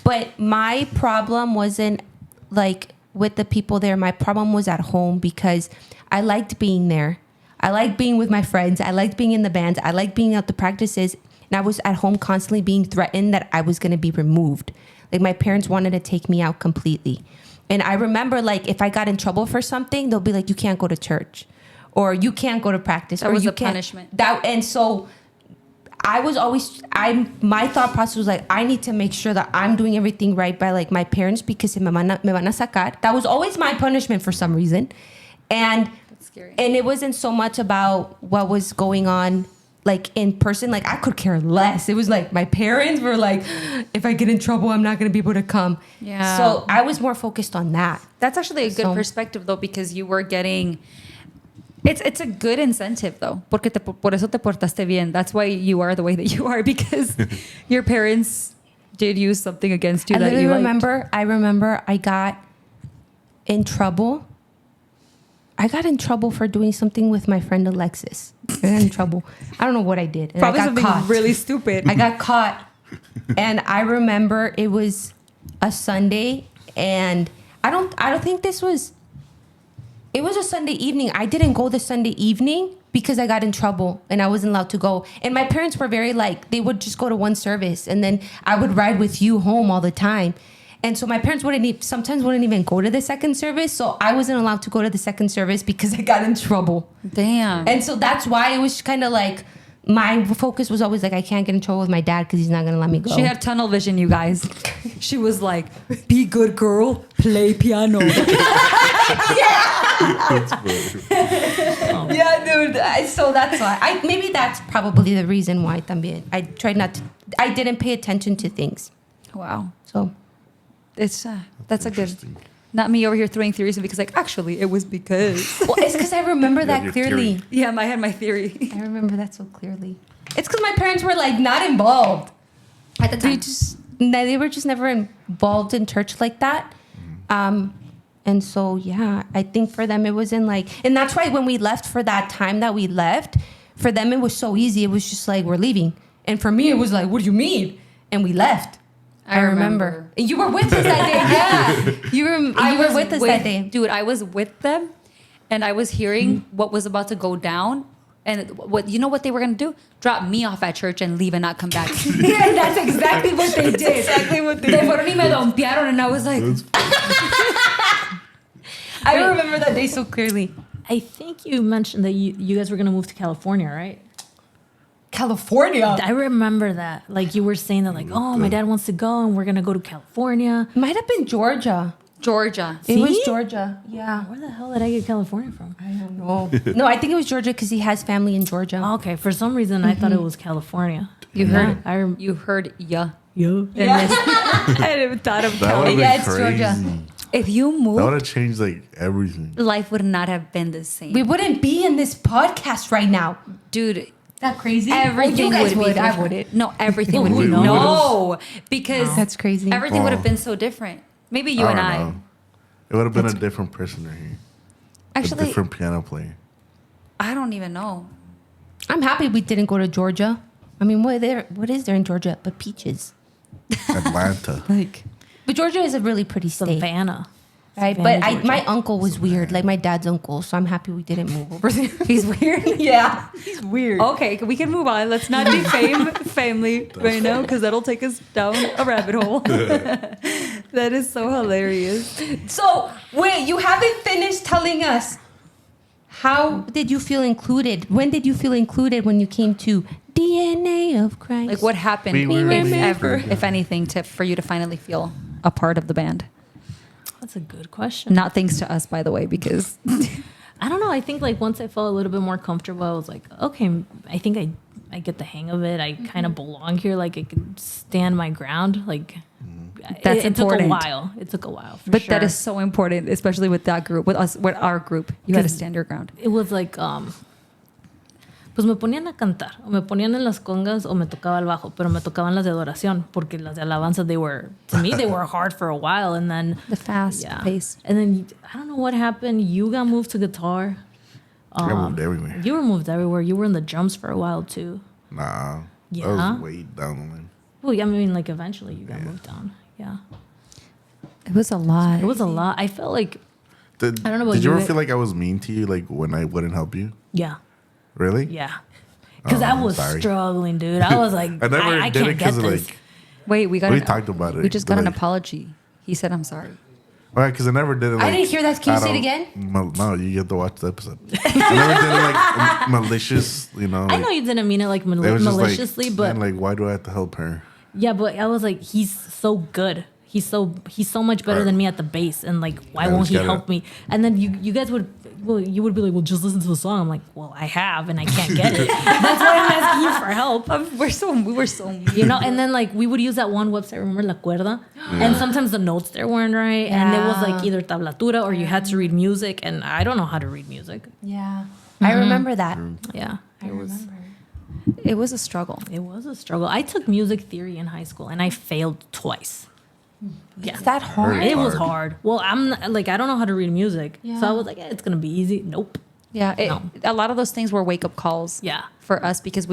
But my problem wasn't like with the people there. My problem was at home, because I liked being there. I liked being with my friends. I liked being in the bands. I liked being at the practices. And I was at home constantly being threatened that I was going to be removed. Like my parents wanted to take me out completely. And I remember, like, if I got in trouble for something, they'll be like, you can't go to church, or you can't go to practice. That or was you a can't. punishment. And so I was always, my thought process was like, I need to make sure that I'm doing everything right by like my parents, because me van a sacar. That was always my punishment for some reason. And That's scary. And it wasn't so much about what was going on like in person. Like I could care less. It was like my parents were like, if I get in trouble, I'm not going to be able to come. Yeah. So I was more focused on that. That's actually a good So- perspective though, because you were getting. It's a good incentive though, porque por eso te portaste bien. That's why you are the way that you are, because your parents did use something against you I that literally you liked. remember I got in trouble. I got in trouble for doing something with my friend Alexis. I got in trouble. I don't know what I did. And Probably I got something caught. really stupid. I got caught. And I remember it was a Sunday, and I don't think this was, it was a Sunday evening. I didn't go the Sunday evening, because I got in trouble and I wasn't allowed to go. And my parents were very like, they would just go to one service and then I would ride with you home all the time. And so my parents sometimes wouldn't even go to the second service. So I wasn't allowed to go to the second service because I got in trouble. Damn. And so that's why it was kind of like, my focus was always like, I can't get in trouble with my dad because he's not going to let me go. She had tunnel vision, you guys. She was like, be good girl, play piano. Yeah, dude. So that's why. Maybe that's probably the reason why también. I didn't pay attention to things. Wow. So It's that's a good. Not me over here throwing theories because like actually it was because. well, it's because I remember You that had your clearly. theory. Yeah, I had my theory. I remember that so clearly. It's because my parents were like not involved at the time. They were just never involved in church like that. And so yeah, I think for them it wasn't like, and that's why when we left for that time that we left, for them it was so easy. It was just like we're leaving, and for me it was like, what do you mean? And we left. I remember. And you were with us that day. Yeah. You were with us that day. Dude, I was with them and I was hearing what was about to go down. And what you know what they were going to do? Drop me off at church and leave and not come back. Yeah, that's exactly what they did. Exactly what they did. Fueron y me dompearon and I was like... I remember that day so clearly. I think you mentioned that you guys were going to move to California, right? California? I remember that. Like you were saying that like, oh, my dad wants to go and we're going to go to California. Might have been Georgia. Georgia. It was See? Georgia. Yeah. Where the hell did I get California from? I don't know. No, I think it was Georgia because he has family in Georgia. Okay, for some reason I thought it was California. You heard I you heard yeah. yeah. I didn't thought of That would have California. Yeah, been it's crazy. Georgia. If you That would moved, have changed like everything. life would not have been the same. We wouldn't be in this podcast right now. Dude, That crazy? everything you guys would be I different. wouldn't. No, everything would We be would've- no, because That's crazy. everything would have Oh. been so different. Maybe you I and don't I. know. It would have been a different person right here. A Actually, different piano player. I don't even know. I'm happy we didn't go to Georgia. I mean, what is there in Georgia but peaches? Atlanta. Like, But Georgia is a really pretty state. Savannah. Right, Savannah, but Georgia. my uncle was weird, like my dad's uncle. So I'm happy we didn't move over there. he's weird. Yeah, he's weird. Okay, we can move on. Let's not defame family right now because that'll take us down a rabbit hole. That is so hilarious. So wait, you haven't finished telling us. How did you feel included? When did you feel included when you came to DNA of Christ? Like, what happened, We were if really ever, good. if anything, for you to finally feel a part of the band? That's a good question. Not thanks to us, by the way, because I don't know. I think like once I felt a little bit more comfortable, I was like, okay, I think I get the hang of it. I kind of belong here. Like I could stand my ground. Like That's it took a important. while. It took a while. For but sure. that is so important, especially with that group, with us, with our group. You got to 'Cause stand your ground. It was like, pues me ponían a cantar, o me ponían en las congas, o me tocaba el bajo, pero me tocaban las de adoración, porque las de alabanza, they were hard for a while, and then The fast pace. and then I don't know what happened. You got moved to guitar. I moved everywhere. You were moved everywhere. You were in the drums for a while too. Nah. Yeah? That was way down the line. Well, yeah, I mean, like eventually you got moved down. Yeah, It was a lot. it was a lot. I felt like I don't know about Did you you, ever but- feel like I was mean to you, like when I wouldn't help you? yeah, Really? yeah, because Oh, I I'm was sorry. struggling, dude. I was like, I never I did it can't get because of this. like, Wait, we got. we talked about it. We just got but, an like, apology. He said, "I'm sorry." Right, because I never did it. Like, I didn't hear that. Can you out say it of- again? No, you get to watch the episode. I never did it like malicious, you know. I Like, know you didn't mean it like it was just maliciously, like, but man, like, why do I have to help her? yeah, but I was like, he's so good. He's so much better Right. than me at the bass, and like, why Yeah, won't just he gotta- help me? And then you guys would, well, you would be like, well, just listen to the song. I'm like, well, I have, and I can't get it. That's why I'm asking you for help. We were so mean. You know, and then like we would use that one website, remember La Cuerda? And sometimes the notes there weren't right, and it was like either tablatura or you had to read music, and I don't know how to read music. Yeah, I remember that. Yeah, I remember. It was a struggle. it was a struggle. I took music theory in high school, and I failed twice. Yeah. Is that hard? Very It was hard. hard. Well, I'm not, like, I don't know how to read music. So I was like, it's going to be easy. Nope. Yeah, No. a lot of those things were wake up calls. Yeah. For us, because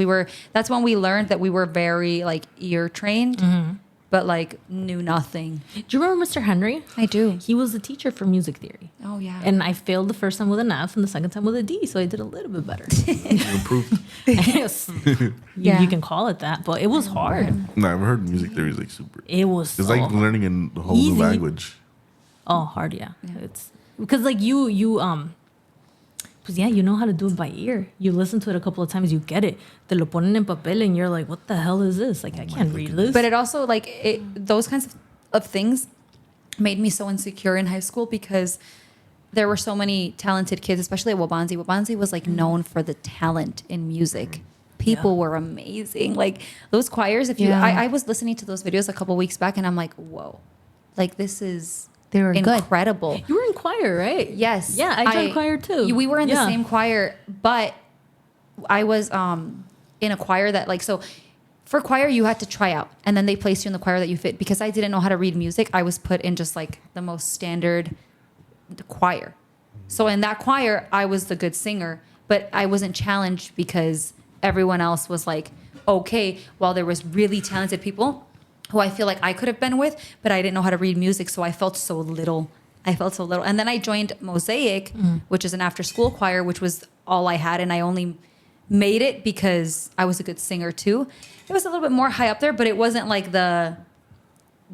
that's when we learned that we were very like ear trained, but like knew nothing. Do you remember Mr. Henry? I do. He was the teacher for music theory. Oh yeah. And I failed the first time with an F and the second time with a D, so I did a little bit better. You improved. Yes. Yeah. You can call it that, but it was hard. No, I've heard music theory is like super. It was It's so like learning a whole Easy. new language. Oh, hard, yeah. It's because like because yeah, you know how to do it by ear. You listen to it a couple of times, you get it. Te lo ponen en papel, and you're like, what the hell is this? Like, I can't read this. But it also like those kinds of things made me so insecure in high school because there were so many talented kids, especially at Wabanzi. Wabanzi was like known for the talent in music. People were amazing. Like those choirs, I was listening to those videos a couple weeks back and I'm like, whoa, like this is They were good. incredible. You were in choir, right? Yes. Yeah, I joined choir too. We were in the same choir, but I was in a choir that like, so for choir, you had to try out and then they placed you in the choir that you fit. Because I didn't know how to read music, I was put in just like the most standard choir. So in that choir, I was the good singer, but I wasn't challenged because everyone else was like, okay, while there was really talented people who I feel like I could have been with, but I didn't know how to read music, so I felt so little. And then I joined Mosaic, which is an after-school choir, which was all I had, and I only made it because I was a good singer too. It was a little bit more high up there, but it wasn't like the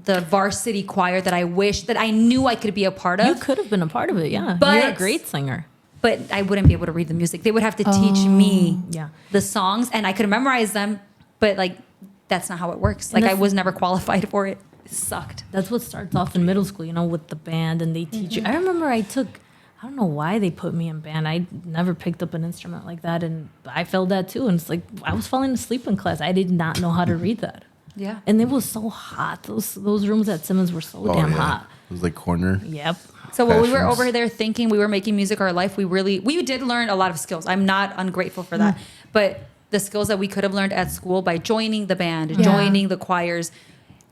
varsity choir that I wish that I knew I could be a part of. You could have been a part of it, yeah. But- You're a great singer. But I wouldn't be able to read the music. They would have to teach me Yeah. the songs, and I could memorize them, but like that's not how it works. Like I was never qualified for it. It sucked. That's what starts off in middle school, with the band, and they teach you. I remember I don't know why they put me in band. I never picked up an instrument like that, and I failed that too. And it's like I was falling asleep in class. I did not know how to read that. Yeah. And it was so hot. Those rooms at Simmons were so damn hot. It was like corner. Yep. So when we were Passions. over there thinking we were making music our life, we did learn a lot of skills. I'm not ungrateful for that. But the skills that we could have learned at school by joining the band, joining the choirs,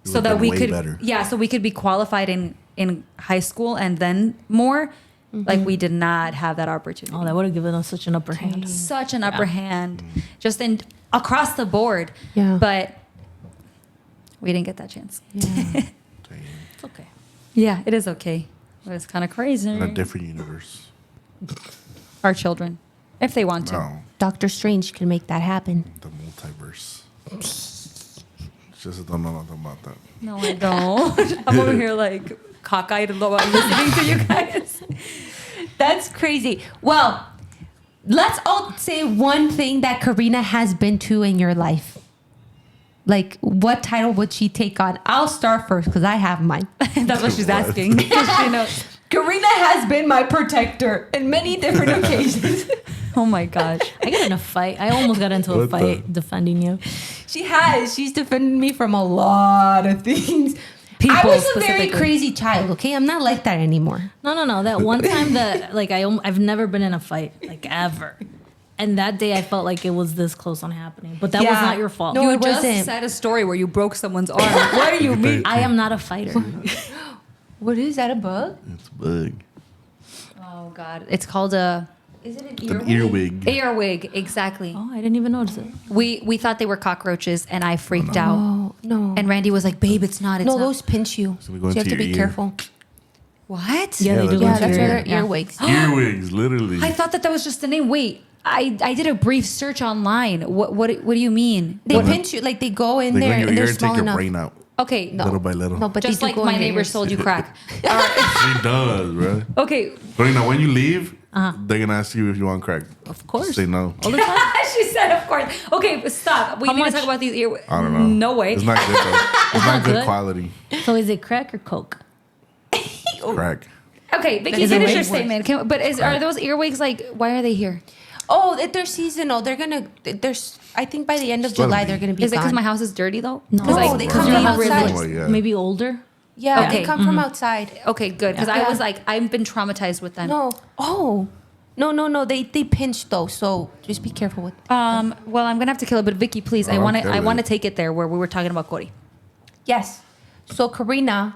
so would've that been we way could better. so we could be qualified in high school and then more. Like we did not have that opportunity. Oh, that would have given us such an upper hand. Such an upper hand, just in across the board. Yeah. But we didn't get that chance. Damn. It's okay. Yeah, it is okay. But it's kind of crazy. In a different universe. Our children, if they want to. No, Doctor Strange can make that happen. the multiverse. Just don't know nothing about that. No, I don't. I'm over here like cockeyed and listening to you guys. That's crazy. Well, let's all say one thing that Corina has been to in your life. Like, what title would she take on? I'll start first because I have mine. That's what she's asking. 'Cause she knows. Karina has been my protector in many different occasions. Oh my gosh. I got in a fight. I almost got into a What the- fight defending you. She has. She's defended me from a lot of things. I People was a very specifically. crazy child, okay? I'm not like that anymore. No. That one time that like I've never been in a fight like ever, and that day I felt like it was this close on happening. But that was Yeah. not your fault. No, You it just wasn't. said a story where you broke someone's arm. What do you mean? I am not a fighter. What is that, a bug? It's bug. Oh God. It's called a Is it an It's an earwig. earwig. Exactly. Oh, I didn't even notice it. We thought they were cockroaches and I freaked out. Oh, no. And Randy was like, babe, it's not. It's No, not. those pinch you. So we So go you have into to be your ear. careful. What? Yeah, they do. Yeah, Yeah, into that's your why ear. they're earwigs. Earwigs, literally. I thought that was just the name. Wait, I did a brief search online. What do you mean? They pinch you, like they go in They go there in your and ear they're and small take your enough. brain out. Okay, No. Little by little. No, but just they do like go my in your neighbor ears. sold you crack. All right. She does, bro. Okay, Corina, when you leave, they're gonna ask you if you want crack. Of course. Say no. All the time. she said, of course. Okay, but stop. We How need much? to talk about these ear. I don't know. No way. It's not good though. It's not not good good? quality. So is it crack or coke? Crack. Okay, Vicky, Is it finish way your worse? statement. Are those earwigs like? Why are they here? Oh, they're seasonal. They're gonna. There's. I think by the end of It's gotta July be. they're gonna be Is it because gone. my house is dirty though? No, 'Cause No, they come you're from not outside. Oh, yeah. Maybe older. Yeah, Okay. they come from outside. Okay, good. Because I Yeah. was like, I've been traumatized with them. No. Oh. No. They pinch though, so just be careful with. Well, I'm gonna have to kill it, but Vicky, please, I Oh, want to. kill I it. want to take it there where we were talking about Cori. Yes. So Corina,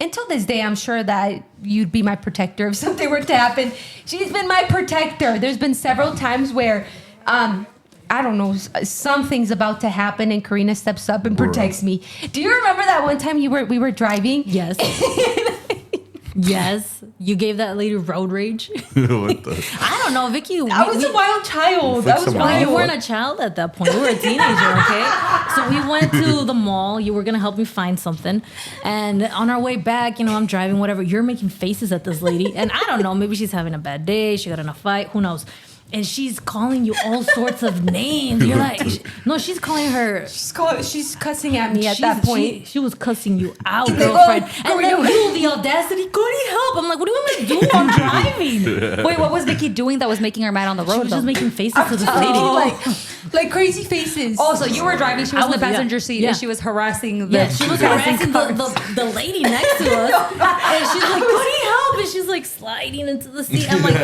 until this day, I'm sure that you'd be my protector if something were to happen. She's been my protector. There's been several times where I don't know, something's about to happen, and Corina steps up and protects me. Do you remember that one time we were driving? Yes. Yes. You gave that lady road rage. What the? I don't know, Vicky. I was a wild child. Fix I was them Well, you wild. weren't a child at that point. You were a teenager, okay? So we went to the mall. You were going to help me find something. And on our way back, I'm driving, whatever. You're making faces at this lady. And I don't know, maybe she's having a bad day. She got in a fight. Who knows? And she's calling you all sorts of names. You're like, no, she's calling her. She's cussing at me at that point. She was cussing you out, girlfriend. And then you, the audacity, Cody, help. I'm like, what do you want me to do? I'm driving. Wait, what was Vicky doing that was making her mad on the She road? was though? just making faces to this lady. like crazy faces. Oh, so you were driving. She was in the yeah. passenger seat, Yeah. and she was harassing. Yeah, she was harassing the lady next to us. And she's like, Cody, help. And she's like sliding into the seat. I'm like,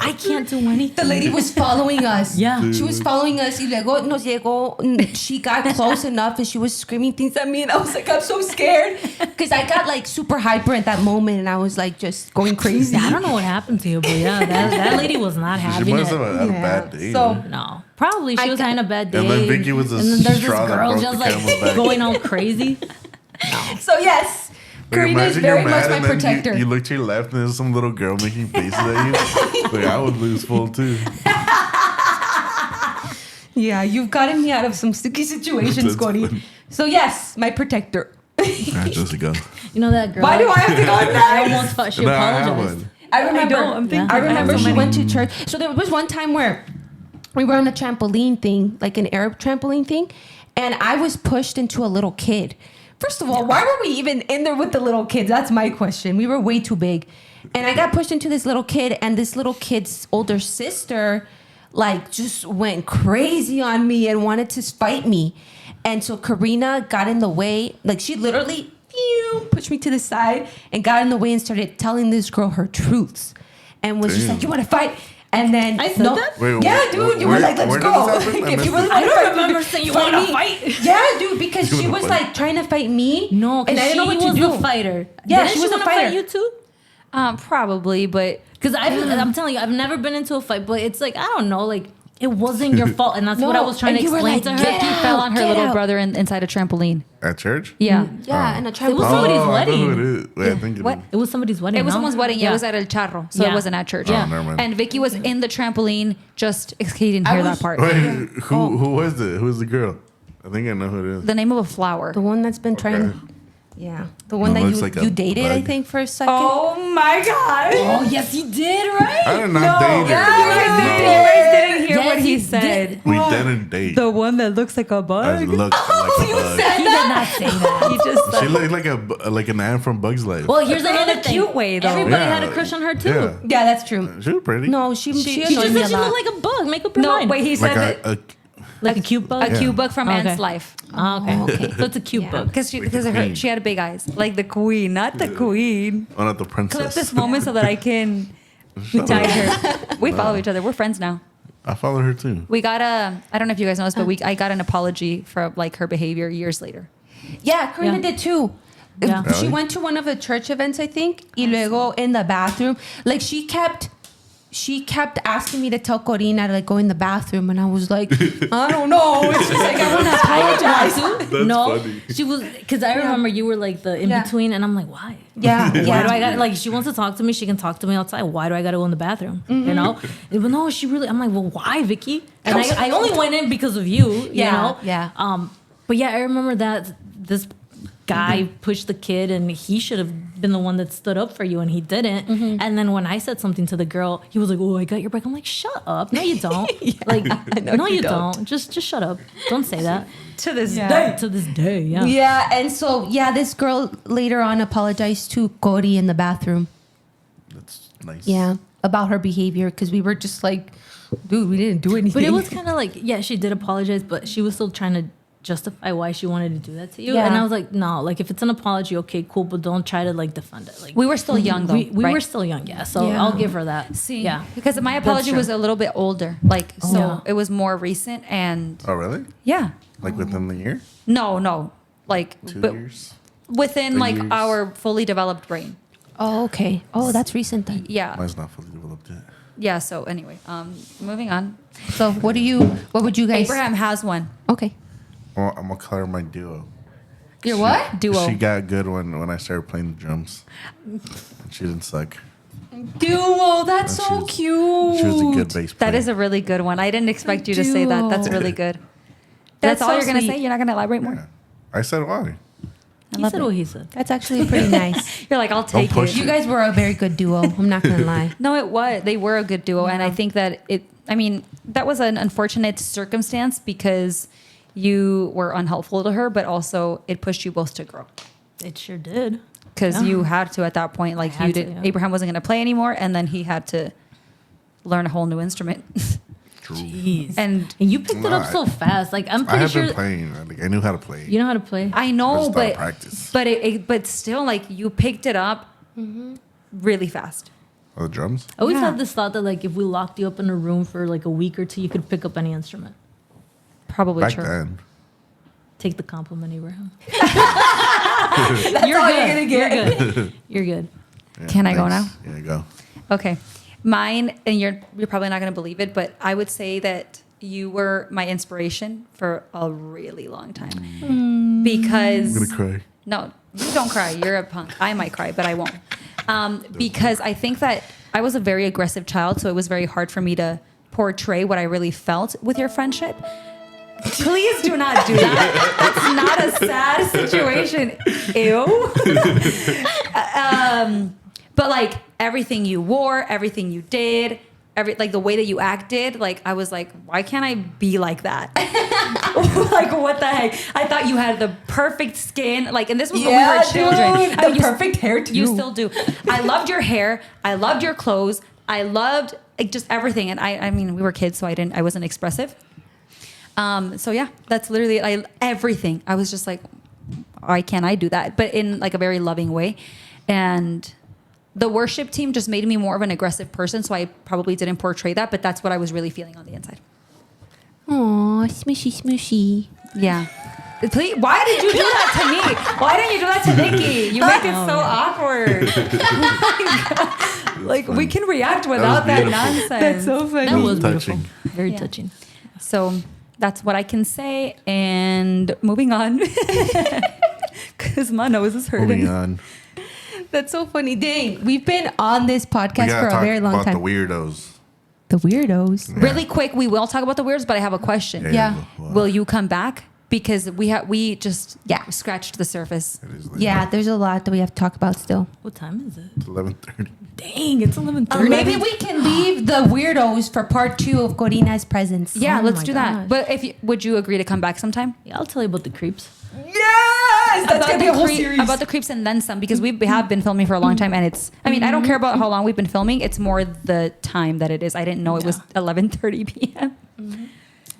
I can't do anything. The lady was following us. Yeah. She was following us. Y luego nos llegó. She got close enough and she was screaming things at me. And I was like, I'm so scared. Because I got like super hyper at that moment. And I was like just going crazy. I don't know what happened to you, but yeah, that lady was not She having must it. have had a bad day. So No. Probably she was having a bad day. And then Vicky was a and then there's this straw that girl broke just the camel's like back. going all crazy. So yes, Like, Corina is imagine very you're much mad my and then protector. You look to your left and there's some little girl making faces at you. Like, I would lose full too. Yeah, you've gotten me out of some sticky situations, That's Cody. funny. So yes, my protector. Alright, Jessica. You know that girl? Why do I have to go I next? almost thought she No, I have apologized. one. I remember. I remember I have so she many. went to church. So there was one time where we were on a trampoline thing, like an Arab trampoline thing, and I was pushed into a little kid. First of all, why were we even in there with the little kids? That's my question. We were way too big. And I got pushed into this little kid, and this little kid's older sister, like, just went crazy on me and wanted to fight me. And so Corina got in the way. Like, she literally pushed me to the side and got in the way and started telling this girl her truths. And was just Damn. like, you want to fight? And then I said that? Wait, yeah, dude, you were where- like, let's where go. did this happen? I If you missed really it. want to fight, remember saying you fight wanna me. fight. Yeah, dude, because You she wanna was fight. like trying to fight me. No, and I because didn't she know what to was do. the fighter. Yeah, Didn't she was a wanna fighter. Fight you too? Probably, but Because I'm telling you, I've never been into a fight, but it's like, I don't know, like, it wasn't your fault. And that's what I No, was trying to and you were explain like, to her. "Get Vicky out, fell on her get little out." brother inside a trampoline. At church? Yeah. Yeah, and a It was trampoline. somebody's I know wedding. who it is. Wait, I think it What? is. It was somebody's wedding. It was no? someone's wedding. Yeah, it was at El Charro, so Yeah. it wasn't at church. Oh, never mind. And Vicky was in the trampoline, just he didn't hear that part. Wait, who was it? Who was the girl? I think I know who it is. The name of a flower. The one that's been trying. Yeah, the one No, that looks like a you dated, I bug. think, for a second. Oh my god! Oh, yes, you did, right? I did not date her. didn't hear Yes, what he you said. did. We didn't date. The one that looks like a I bug. looked like a bug. He did not say that. He just She looked like an ant from Bug's Life. Well, here's another in a thing. cute way, though. Everybody Yeah. had a crush on her, too. Yeah. Yeah, that's true. She was pretty. No, she She annoyed just me said a she lot. looked like a bug. Make up your no, mind. wait. He Like said that Like a cute bug? a cute bug from Okay. Ant's life. Oh, okay. So it's a cute Yeah. bug. Because Like the of queen. she had big eyes, like the queen, not the queen. Oh, not the Clip princess. this moment so that I can Shut tag up. her. We follow each other. We're friends now. I follow her too. We got I don't know if you guys know this, but I got an apology for like her behavior years later. Yeah, Corina Yeah. did too. Yeah. She Really? went to one of the church events, I think. Y luego in the bathroom, like she kept asking me to tell Corina to like go in the bathroom, and I was like, I don't know. It's just like I want to apologize. That's no, funny. she was because I remember you were like the in Yeah. between, and I'm like, why? Yeah, Why do yeah. I got like? She wants to talk to me. She can talk to me outside. Why do I got to go in the bathroom? Mm-hmm. You know? But no, she really. I'm like, well, why, Vicky? And I only went in because of you. You Yeah, know? yeah. But yeah, I remember that this guy pushed the kid, and he should have been the one that stood up for you, and he didn't. And then when I said something to the girl, he was like, "Oh, I got your back." I'm like, "Shut up! No, you don't. Like, no, you don't. Just shut up. Don't say that." To this Yeah. To this day, yeah. Yeah, and so yeah, this girl later on apologized to Cody in the bathroom. That's nice. Yeah, about her behavior because we were just like, dude, we didn't do anything. But it was kind of like, yeah, she did apologize, but she was still trying to justify why she wanted to do that to you. Yeah. And I was like, no, like if it's an apology, okay, cool, but don't try to like defend it. Like We were still young though. we right? were still young, yeah. So Yeah. I'll give her that. See, yeah, because my apology true. was a little bit older, like so Yeah. it was more recent, and Oh, really? yeah, Like within the year? no, like 2 but years? within 3 like years? our fully developed brain. Oh, okay. Oh, that's recent then. Yeah, Mine's not fully developed yet. Yeah. So anyway, moving on. So what would you guys? Abraham has one. Okay. Well, I'm gonna call her my duo. Your what? Duo. She got good when I started playing the drums. And she didn't suck. Duo. That's And so cute. She was a good bass player. That is a really good one. I didn't expect you to say that. That's really good. That's all so you're gonna sweet. say. You're not gonna elaborate more. Yeah. I said why? He love said it. what he said. That's actually pretty nice. You're like, I'll take push it. You guys were a very good duo. I'm not gonna lie. No, it was. They were a good duo, and I think that that was an unfortunate circumstance because you were unhelpful to her, but also it pushed you both to grow. It sure did. Because Yeah. you had to at that point, like had you to, did. yeah. Abraham wasn't going to play anymore, and then he had to learn a whole new instrument. True. Jeez. And you picked it up so fast. Like I'm I pretty have sure been playing. Like, I knew how to play. you know how to play. I I know, just started but practice. but still, like you picked it up really fast. Oh, the drums? I always Yeah. had this thought that like if we locked you up in a room for like a week or two, you could pick up any instrument. Probably Back true. then. Take the compliment, Abraham. That's You're all good. you're gonna get. You're good. You're good. Yeah, Can I go thanks. Yeah, go. Okay. Mine, and you're probably not going to believe it, but I would say that you were my inspiration for a really long time. I'm Because gonna cry. no, you don't cry. You're a punk. I might cry, but I won't. Because I think that I was a very aggressive child, so it was very hard for me to portray what I really felt with your friendship. Please do not do that. That's not a sad situation. Ew. But like everything you wore, everything you did, like the way that you acted, like I was like, why can't I be like that? Like what the heck? I thought you had the perfect skin, like, and this was when we were children. Dude, I mean, the perfect hair too. You still do. I loved your hair. I loved your clothes. I loved like, just everything. And I mean, we were kids, so I wasn't expressive. So yeah, that's literally everything. I was just like, why can't I do that? But in like a very loving way. And the worship team just made me more of an aggressive person. So I probably didn't portray that, but that's what I was really feeling on the inside. Aw, smushy, smushy. Yeah. Please, why did you do that to me? Why didn't you do that to Nikki? You make it so awkward. Like we can react without that beautiful. nonsense. That's so funny. That was Touching. beautiful. Very Yeah. touching. So that's what I can say. And moving on, because my nose is hurting. Moving on. That's so funny. Dang, we've been on this We podcast gotta for a talk very long about time. the weirdos. The weirdos. Really quick, we will talk about the weirds, but I have a question. Yeah. Well, Will you come back? Because we just scratched the surface. It is late. Yeah, there's a lot that we have to talk about still. What time is it? It's 11:30. Dang, it's 11:30. Or maybe we can leave the weirdos for part 2 of Corina's presence. Yeah, Oh let's my do gosh. that. But would you agree to come back sometime? Yeah, I'll tell you about the creeps. Yes! That's going to be a whole series. About the creeps and then some, because we have been filming for a long time, and it's. I mean, I don't care about how long we've been filming. It's more the time that it is. I didn't know it was 11:30 p.m.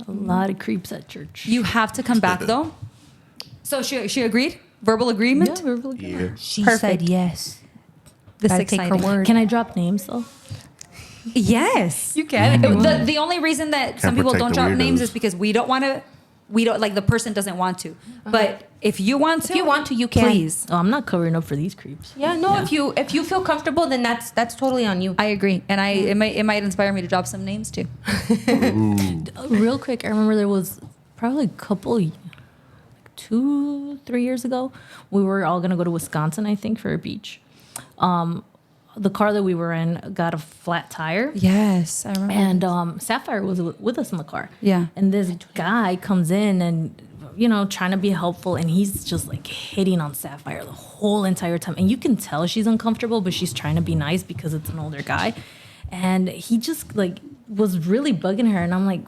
A lot of creeps at church. You have to come back though. So she agreed. Verbal agreement. Yeah, we're really good. Yeah. She Perfect. said yes. This Gotta is take her exciting. word. Can I drop names though? Yes, You can. The only reason that some people protect don't the drop names weirdos. is because we don't want to. We don't like the person doesn't want to. But if you want to, If you want to, you can. Please. Oh, I'm not covering up for these creeps. Yeah, no, if you feel comfortable, then that's totally on you. I agree, and it might inspire me to drop some names too. Real quick, I remember there was probably a couple, like 2-3 years ago, we were all gonna go to Wisconsin, I think, for a beach. The car that we were in got a flat tire. Yes, I remember. And Sapphire was with us in the car. Yeah. And this guy comes in and, trying to be helpful. And he's just like hitting on Sapphire the whole entire time. And you can tell she's uncomfortable, but she's trying to be nice because it's an older guy. And he just like was really bugging her. And I'm like,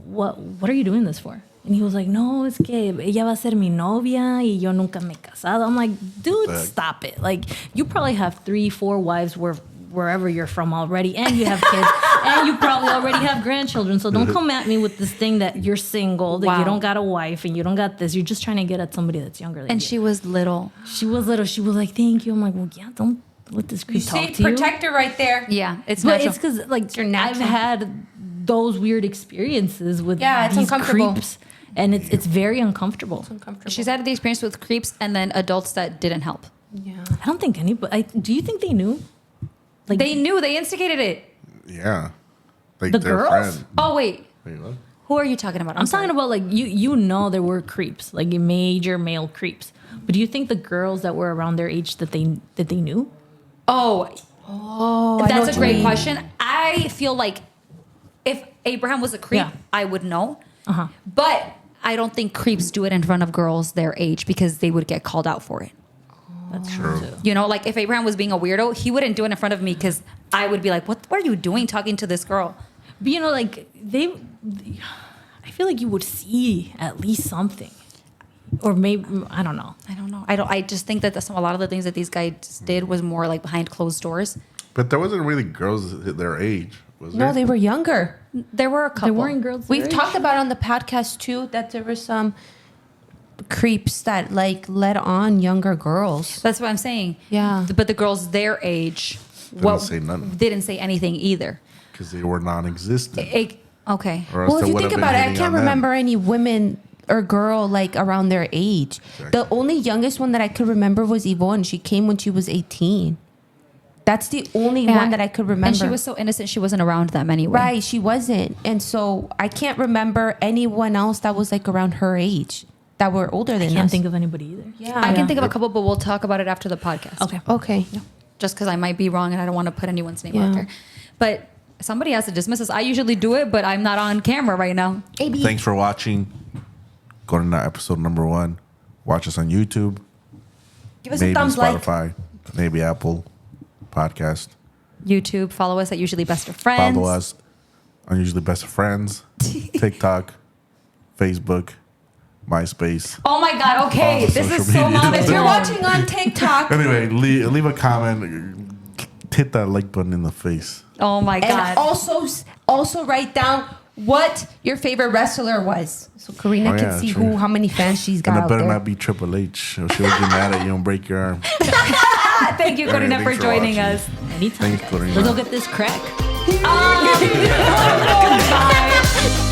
what are you doing this for? And he was like, no, es que ella va a ser mi novia y yo nunca me he casado. I'm like, dude, stop it. Like, you probably have 3-4 wives wherever you're from already, and you have kids, and you probably already have grandchildren. So don't come at me with this thing that you're single, that you don't got a wife, and you don't got this. You're just trying to get at somebody that's younger than and you. she was little. She was little. She was like, thank you. I'm like, well, yeah, don't let this creep talk to you. protect her right there. Yeah, it's But natural. it's because like You're I've natural. had those weird experiences with Yeah, it's these uncomfortable. creeps, and it's very uncomfortable. Uncomfortable. She's had the experience with creeps and then adults that didn't help. yeah. I don't think anybody. Do you think they knew? Like They knew. They instigated it. Yeah. Like The their girls? friend. Oh wait, Wait, what? who are you talking about? I'm talking about like you know there were creeps, like major male creeps. But do you think the girls that were around their age that they knew? Oh, I know that's what a you great mean. question. I feel like if Abraham was a creep, Yeah. I would know. Uh-huh. But I don't think creeps do it in front of girls their age because they would get called out for it. That's True. true too. You know, like if Abraham was being a weirdo, he wouldn't do it in front of me because I would be like, what are you doing talking to this girl? But you know, like I feel like you would see at least something, or maybe I don't know. I don't know. I just think that a lot of the things that these guys did was more like behind closed doors. But there wasn't really girls their age, was there? No, they were younger. There were a couple. There weren't girls. We've their talked age? about on the podcast too that there were some creeps that like led on younger girls. That's what I'm saying. Yeah. But the girls their age say nothing. didn't say anything either. Because they were non-existent. Okay. Or else Well, if they you would think have been about it, I hating can't on them. remember any women or girl like around their age. Exactly. The only youngest one that I could remember was Yvonne. She came when she was 18. That's the only one that I could remember. And she was so innocent, she wasn't around them anyway. right. She wasn't, and so I can't remember anyone else that was like around her age that were older than Can't us. think of anybody either. Yeah, I can think of a couple, but we'll talk about it after the podcast. Okay. Okay. Just because I might be wrong and I don't want to put anyone's name Yeah. out there. But somebody has to dismiss us. I usually do it, but I'm not on camera right now. AB. Thanks for watching. Go to episode number 1. Watch us on YouTube. Give us Maybe a thumbs like. Spotify. Maybe Apple Podcast. YouTube, follow us at Usually Best of Friends. Follow us on Usually Best of Friends. TikTok. Facebook. MySpace. Oh my God, okay. All the This is social so media. If you're monotone. watching on TikTok, Anyway, leave a comment. Hit that like button in the face. Oh my God. and also write down what your favorite wrestler was, so Corina Oh, can yeah, see true. how many fans she's got And it out better there. not be Triple H. Or she'll get mad at you and break your arm. Thank you, Corina, Thanks for for joining watching. us. Anytime. Thanks, Corina. Let's go get this crack. Bye.